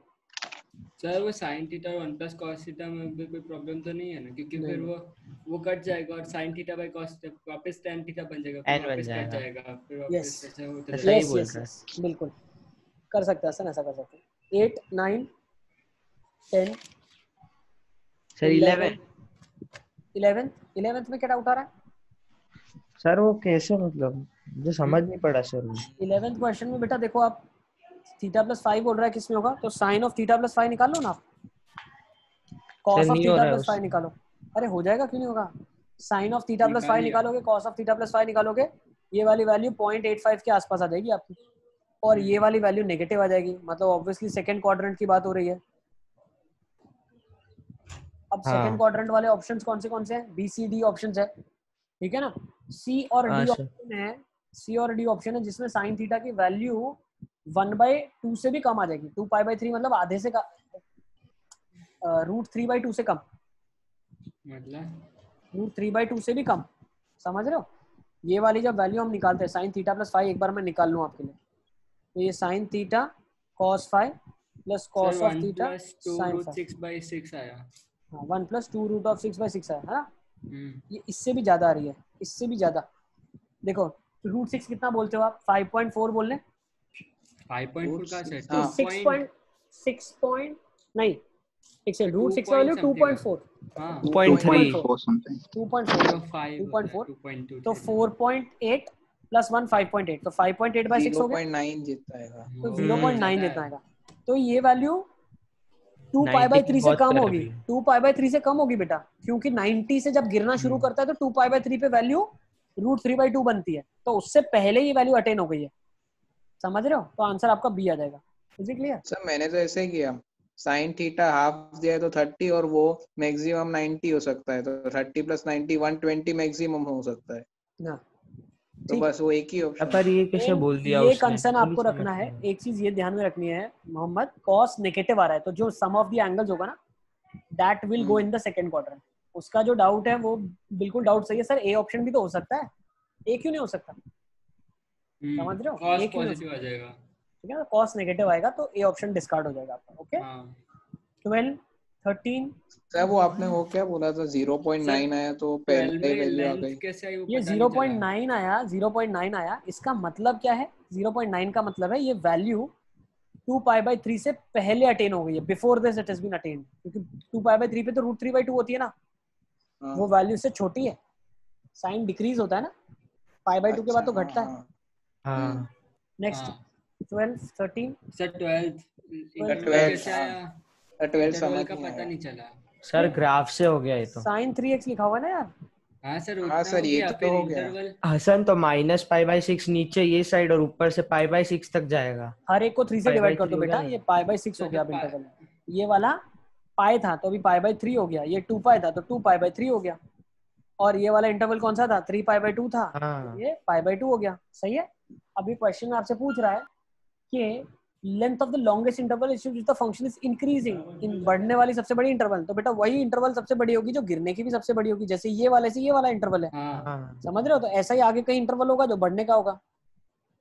सर वो sin थीटा और 1 प्लस cos थीटा में भी कोई प्रॉब्लम तो नहीं है ना, क्योंकि नहीं, फिर वो कट जाएगा और sin थीटा बाय cos वापस tan थीटा बन जाएगा, n फिर बन वापस कट जाएगा। जाएगा, फिर Yes. वापस ऐसा होता सही जाएगा। बोल रहा है। यस बिल्कुल कर सकते हैं, ऐसा कर सकते हैं। 8 9 10 सर 11 11th में क्या डाउट आ रहा है? सर वो कैसे, मतलब मुझे समझ नहीं पड़ा सर वो। 11th क्वेश्चन में बेटा देखो, आप थीटा प्लस 5 बोल रहा है, किसमें होगा, तो साइन ऑफ थीटा प्लस 5 निकाल लो ना आप, कॉस ऑफ नहीं हो थीटा रहा है प्लस 5 उससे। निकालो, अरे हो जाएगा, क्यों नहीं होगा, साइन ऑफ थीटा प्लस निकाल 5 लिया। निकालोगे, कॉस ऑफ थीटा प्लस 5 निकालोगे, ये वाली वैल्यू 0.85 के आसपास आ जाएगी आपकी, और ये वाली वैल्यू नेगेटिव आ जाएगी, मतलब ऑब्वियसली सेकंड क्वाड्रेंट की बात हो रही है। अब सेकंड हाँ क्वाड्रेंट वाले ऑप्शंस कौन से हैं, बी सी डी ऑप्शंस है, ठीक है ना, सी और हाँ डी सर। ऑप्शन है, सी और डी ऑप्शन है जिसमें साइन थीटा की वैल्यू 1/2 से भी कम आ जाएगी, 2π/3 मतलब आधे से का √3/2 से कम, मतलब √3/2 से भी कम, समझ रहे हो। ये वाली जब वैल्यू हम निकालते हैं साइन थीटा प्लस 5, एक बार मैं निकाल लूँ आपके लिए, तो ये sine theta cos 5 plus cos sir of 1 थीटा प्लस 2 साइन रूट फाई। 6/6 आया। हाँ 1 प्लस 2 रूट ऑफ 6/6 है ना। हम्म, ये इससे भी ज्यादा आ रही है, इससे भी ज्यादा। देखो रूट 6 कितना बोलते हो आप? 5.4 बोल रहे? 5.4 का सर तो 6 नहीं, एक से रूट 6 का वैल्यू 2.4, हाँ 2.3 2.2 तो 4.8 प्लस 1 5.8, तो 5.8/6 हो गया, 0.9 जितना आएगा। तो 0.9 जितना आएगा। तो ये वैल्यू 2π/3 से बहुत कम करीब होगी, है। 2π/3 से कम होगी बेटा, क्योंकि 90 से जब गिरना शुरू करता है तो 2π/3 पे वैल्यू √3/2 बनती है, तो उससे पहले ये वैल्यू अटेन हो गई है। समझ रहे हो? तो आंसर आपका बी आ जाएगा। Is it clear? सर मैंने तो ऐसे ही किया, साइन थीटा हाफ दिया है तो 30 और वो मैक्सिमम 90 हो सकता है, तो 30 प्लस 90 120 मैक्सिमम हो सकता है। ना तो बस वो एक ही ऑप्शन। पर ये कैसे बोल दिया ये उसने? कंसर्न आपको रखना है, एक चीज ये ध्यान में रखनी है मोहम्मद, कॉस नेगेटिव आ रहा है तो जो सम ऑफ द एंगल्स होगा ना that will go in the second quadrant. उसका जो डाउट है वो बिल्कुल डाउट सही है सर, ए ऑप्शन भी तो हो सकता है, ए क्यों नहीं हो सकता? समझ रहे हो? कॉस ए क्यों नहीं हो पॉजिटिव आ जाएगा। ठीक है ना, कॉस नेगेटिव आएगा तो ए ऑप्शन डिस्कार्ड हो जाएगा आपका। ओके 12 13 सर वो आपने वो क्या बोला था 0.9 आया तो पहले वैल्यू आ गई। कैसे आई वो ये पता नहीं चला। 0.9 आया, 0.9 आया, इसका मतलब क्या है? 0.9 का मतलब है ये वैल्यू 2π/3 से पहले अटेन हो गई है, before this it has been attained, क्योंकि 2π/3 पे तो √3/2 होती है ना, वो वैल्यू से छोटी है, साइन डिक्रीज होता है ना, π/2 के बाद तो घटता है। हाँ नेक्स्ट 12 13 सर 12 कैसे आया? 12 समझ समझ का नहीं पता आया। नहीं चला। सर ग्राफ से हो गया ये तो। साइन 3x लिखा हुआ है ना यार। हाँ सर हाँ सर ये तो हो गया। हसन तो -π/6 नीचे ये साइड और ऊपर से π/6 तक जाएगा। हर एक को 3 से डिवाइड कर दो बेटा, होगा ये π/6 हो गया अब इंटरवल। ये वाला पाई था तो अभी π/3 हो गया, ये 2π था तो 2π/3 हो गया, और ये वाला इंटरवल कौन सा था? 3π/2 था, हाँ। ये π/2 हो गया। सही है। अभी क्वेश्चन आपसे पूछ रहा है कि length of the longest interval is the function is increasing in, बढ़ने वाली सबसे बड़ी इंटरवल, तो बेटा वही इंटरवल सबसे बड़ी होगी जो गिरने की भी सबसे बड़ी होगी, जैसे ये वाले से ये वाला इंटरवल है। समझ रहे हो? तो ऐसा ही आगे कई इंटरवल होगा जो बढ़ने का होगा,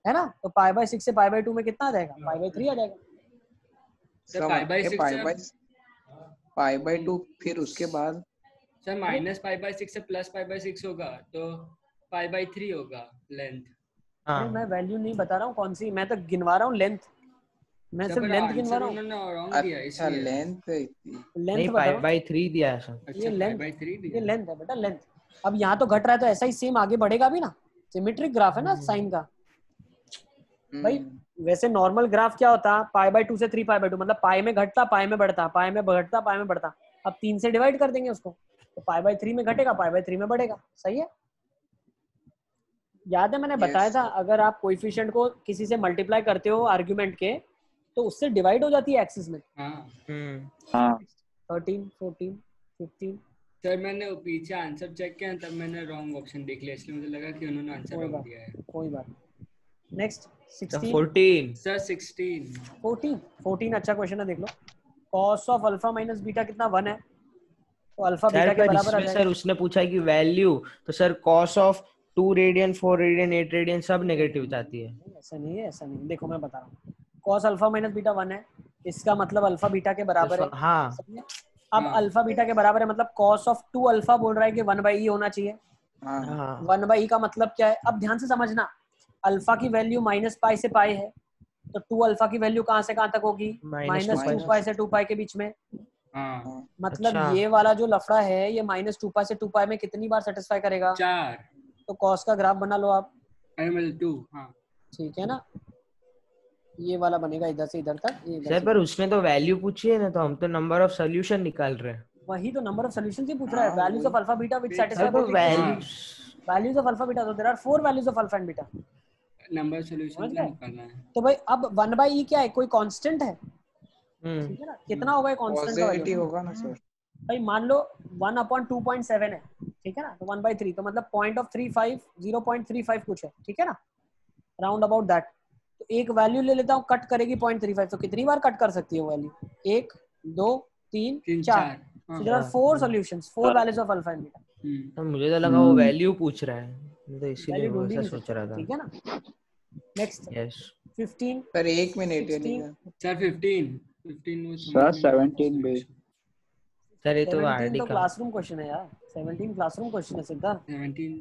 है ना। तो π/6 से π/2 में कितना आ जाएगा? π/3 आ जाएगा। π/2 फिर उसके बाद सर -π/6 से +π/6 होगा तो π/3 होगा लेंथ। अरे मैं वैल्यू नहीं बता रहा हूँ कौन सी, मैं तो गिनवा रहा हूँ लेंथ, मैं सिर्फ लेंथ गिनवा रहा हूँ। अच्छा लेंथ लेंथ बता रहा हूँ, π/3 दिया है सर। ये लेंथ, ये लेंथ है बेटा, लेंथ। अब यहाँ तो घट रहा है तो ऐसा ही सेम आगे बढ़ेगा भी ना, सिमेट्रिक ग्राफ है ना साइन का भाई। वैसे नॉर्मल ग्राफ क्या होता? π/2 से 3π/2, मतलब पाई में घटता, पाई में बढ़ता, पाई में बढ़ता, पाई में बढ़ता। अब 3 से डिवाइड कर देंगे उसको, तो π/3 में घटेगा, π/3 में बढ़ेगा। सही है। याद है मैंने बताया था, अगर आप कोएफिशिएंट को किसी से मल्टीप्लाई करते हो आर्गुमेंट के, तो उससे डिवाइड हो जाती है एक्सिस में। 13 14 15। सर मैंने पीछे आंसर चेक किया तब मैंने रॉन्ग ऑप्शन देख लिया, इसलिए मुझे लगा कि उन्होंने आंसर रॉन्ग दिया है। कोई बात। नेक्स्ट 16 14 सर 16 14 अच्छा क्वेश्चन है, देख लो। cos of alpha minus beta कितना 1 है, तो अल्फा सर बीटा के पर बराबर आ इसमें जाएगा। सर उसने पूछा है कि वैल्यू, तो sir cos of 2 radian 4 radian 8 radian सब नेगेटिव जाती है। ऐसा नहीं है, ऐसा नहीं। देखो मैं बता रहा हूँ, cos अल्फा माइनस बीटा 1 है, इसका मतलब अल्फा बीटा के बराबर है। हाँ। अब अल्फा बीटा के बराबर है मतलब cos ऑफ 2 अल्फा बोल रहा है कि 1/e होना चाहिए। 1/e का मतलब क्या है? अब ध्यान से समझना, अल्फा की वैल्यू -π से π है, तो 2 अल्फा की वैल्यू कहाँ से कहाँ तक होगी? -2π से 2π के बीच में। मतलब ये वाला जो लफड़ा है ये -2π से 2π में कितनी बार सेटिस्फाई करेगा? 4। तो cos का ग्राफ बना लो आप। -2 हाँ ठीक है ना, ये वाला बनेगा इधर से इधर तक। सर पर उसने तो वैल्यू पूछी है ना, तो हम तो नंबर ऑफ सॉल्यूशन निकाल रहे हैं। वही तो नंबर ऑफ सॉल्यूशंस ही पूछ रहा है। Values of alpha beta which satisfy both values of alpha beta, तो there are 4 values of alpha and beta. Number solution निकालना है। तो भाई अब 1/e क्या है? कोई कांस्टेंट है, ठीक है ना। कितना होगा ये कांस्टेंट का वैल्यू? होगा ना सर। भाई मान लो 1/2.7 है, ठीक है ना, तो 1/3 तो मतलब 0.35 0.35 कुछ है, ठीक है ना, राउंड अबाउट दैट। तो एक वैल्यू ले लेता हूँ, कट करेगी 0.35, तो कितनी बार कट कर सकती है value? 1 2 3 4। So there are 4 solutions, 4 values of alpha and beta। तो मुझे तो लगा वो वैल्यू पूछ रहा है, मैं तो इसीलिए वैसा सोच रहा था। ठीक है ना। Next yes 15 sir 1 minute sir 15 15 वो सर समझ में नहीं 17 बी सर ये तो 17 आरडी तो का क्लासरूम क्वेश्चन है यार, 17 क्लासरूम क्वेश्चन है सिद्धार्थ। 17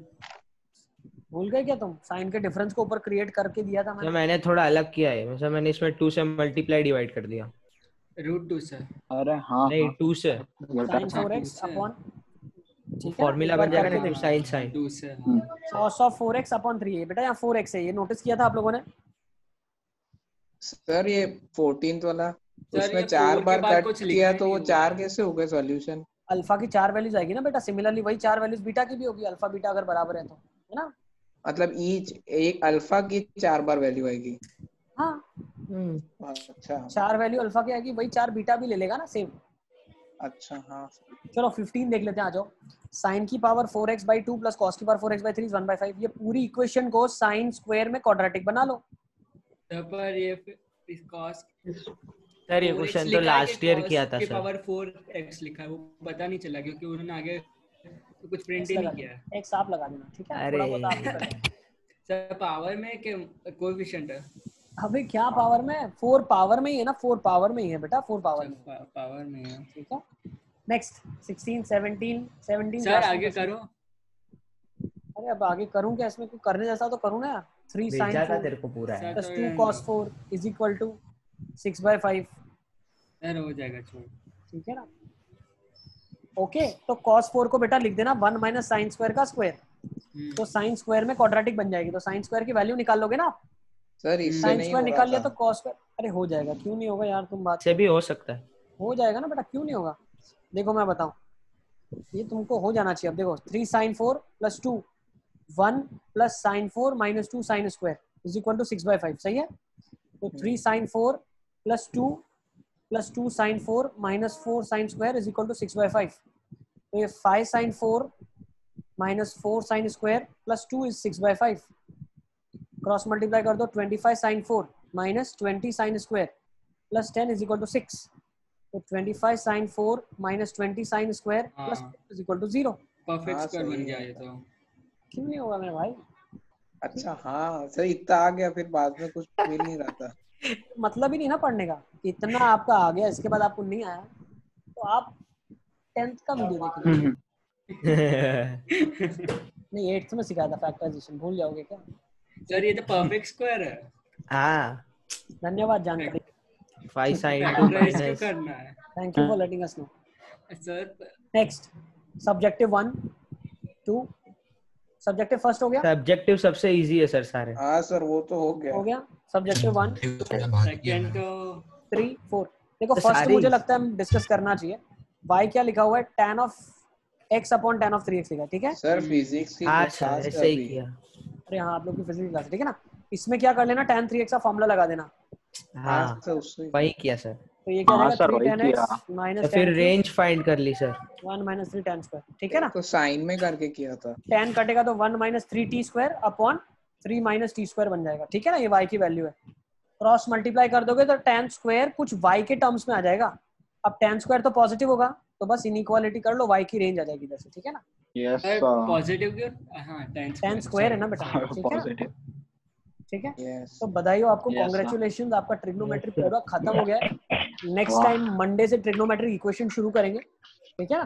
भूल गए क्या तुम? साइन के डिफरेंस को ऊपर क्रिएट करके दिया था सर मैंने। मैंने थोड़ा अलग किया है, मतलब मैंने इसमें 2 से मल्टीप्लाई डिवाइड कर दिया। √2 सर। अरे हाँ नहीं हाँ 2 से साइन अच्छा 4x 2 से अपॉन, ठीक है फॉर्मूला एक बार बन जाएगा करके ना, 2 देखो। साइन साइन 2 से हाँ। cos ऑफ 4x अपॉन 3 है बेटा, यहाँ 4x है, ये नोटिस किया था आप लोगों ने? सर ये 14th वाला सर उसमें ये 4 4 के बार बाद कट कुछ लिखा किया ही तो नहीं वो हुआ 4 है। कैसे हो गए सॉल्यूशन? अल्फा की 4 वैल्यूज आएगी ना बेटा, सिमिलरली वही 4 वैल्यूज बीटा की भी होगी, अल्फा बीटा अगर बराबर है तो, है ना? मतलब ईच एक अल्फा की 4 बार वैल्यू आएगी। हाँ अच्छा 4 वैल्यू अल्फा की आएगी, वही 4 बीटा भी ले लेगा ना सेम। अच्छा हाँ चलो 15 देख लेते हैं, आ जाओ। साइन की पावर 4x/2 प्लस कॉस की पावर 4x/3 इज 1/5। ये पूरी इक्वेशन को साइन स्क्वायर में क्वाड्रेटिक बना लो। तब पर ये इस cos सर ये 4x क्वेश्चन तो लिखा है कि लास्ट ईयर cos किया था के सर। पावर 4x लिखा है, वो पता नहीं चला क्योंकि उन्होंने आगे तो कुछ प्रिंट एक्स ही लगा नहीं किया है। देना, एक्स आप लगा देना, ठीक है? अरे थोड़ा बहुत आप भी कर लेना। सर पावर में के कोएफिशिएंट है। अबे क्या पावर में? 4 पावर में ही है ना, 4 पावर में ही है बेटा, 4 पावर में, पावर में है। ठीक है? नेक्स्ट 16 17 17 सर आगे करो। अरे अब आगे करूं क्या इसमें? कुछ करने जैसा तो करूं ना यार। 3 sin भेजा था 4 तेरे को पूरा है। Plus 2 cos 4 is equal to 6/5। सर हो जाएगा छोड़। ठीक है ना? ओके तो cos 4 को बेटा लिख देना 1 माइनस साइन स्क्वायर का स्क्वायर, तो साइन स्क्वायर में क्वाड्रेटिक बन जाएगी, तो साइन स्क्वायर की वैल्यू निकाल लोगे ना आप? सर इससे साइन नहीं स्क्वायर हो रहा निकाल लिया था। तो cos स्क्वायर, अरे हो जाएगा, क्यों नहीं होगा यार, तुम बात से भी हो सकता है, हो जाएगा ना बेटा, क्यों नहीं होगा? देखो मैं बताऊं, ये तुमको हो जाना चाहिए। अब देखो 3 sin 4 plus 2 1 plus sine 4 minus 2 sine square is equal to 6/5, सही है? तो 3 sin 4 plus 2 sin 4 minus 4 sine square is equal to 6/5। तो ये 5 sin 4 minus 4 sine square plus 2 is 6/5। Cross multiply कर दो, 25 sin 4 minus 20 sine square plus 10 is equal to 6। तो 25 sin 4 minus 20 sine square plus is equal to 0। Perfect square बन गया ये तो। क्यों नहीं होगा मेरे भाई? अच्छा हाँ सर इतना आ गया, फिर बाद में कुछ मिल नहीं रहा था। मतलब ही नहीं ना पढ़ने का, इतना आपका आ गया इसके बाद आपको नहीं आया तो आप 10th का वीडियो देख लीजिए। नहीं 8th में सिखाया था फैक्टराइजेशन, भूल जाओगे क्या? सर ये तो परफेक्ट स्क्वायर है। हाँ धन्यवाद जानकारी। 5 sin 2 फैक्टराइज क्यों माइनस करना है thank you for letting us know. Sir? Next subjective 1 2 subjective first हो गया। सब्जेक्टिव सबसे इजी है सर सारे। हाँ सर वो तो हो गया। सब्जेक्टिव 1 सेकंड तो 3 4। देखो तो फर्स्ट सारे मुझे लगता है डिस्कस करना चाहिए। y क्या लिखा हुआ है? tan ऑफ x upon tan of 3x लिखा है, ठीक है? सर फिजिक्स की हाँ क्लास सर ऐसे ही किया। अरे हाँ आप लोग की फिजिक्स क्लास है, ठीक है ना? इसमें क्या कर लेना, tan 3x का फॉर्मूला लगा देना। हाँ वही किया सर। तो ये क्या हाँ रहेगा? सर, 3 वही tan किया। x माइनस तो फिर रेंज फाइंड कर ली सर। 1 माइनस 3 tan स्क्वायर, ठीक है ना? तो साइन में करके किया था। tan कटेगा तो 1 minus 3t square upon 3 minus t square बन जाएगा, ठीक है ना? ये y की वैल्यू है। क्रॉस मल्टीप्लाई कर दोगे तो tan स्क्वायर कुछ y के टर्म्स में आ जाएगा। अब tan स्क्वायर तो पॉजिटिव होगा, तो बस इनइक्वालिटी कर लो, y की रेंज आ जाएगी इधर से, ठीक है ना? यस पॉजिटिव क्यों? हाँ tan स्क्वायर है ना बेटा, ठीक है ना? पॉजिटिव। ठीक है? Yes. तो बधाई हो आपको, Yes, sir. कांग्रेचुलेशन, आपका ट्रिग्नोमेट्री पूरा खत्म हो गया है। नेक्स्ट टाइम मंडे से ट्रिग्नोमेट्री इक्वेशन शुरू करेंगे, ठीक है ना?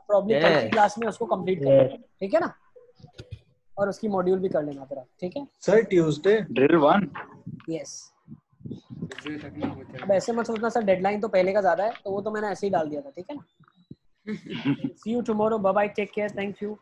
प्रॉब्ली कल की क्लास में उसको कंप्लीट करेंगे, ठीक है ना? और उसकी मॉड्यूल भी कर लेना फिर आप, ठीक है सर? Tuesday drill 1। यस। अब ऐसे मत सोचना सर डेडलाइन तो पहले का ज्यादा है, तो वो तो मैंने ऐसे ही डाल दिया था, ठीक है ना? See you tomorrow, bye bye, take care, thank you.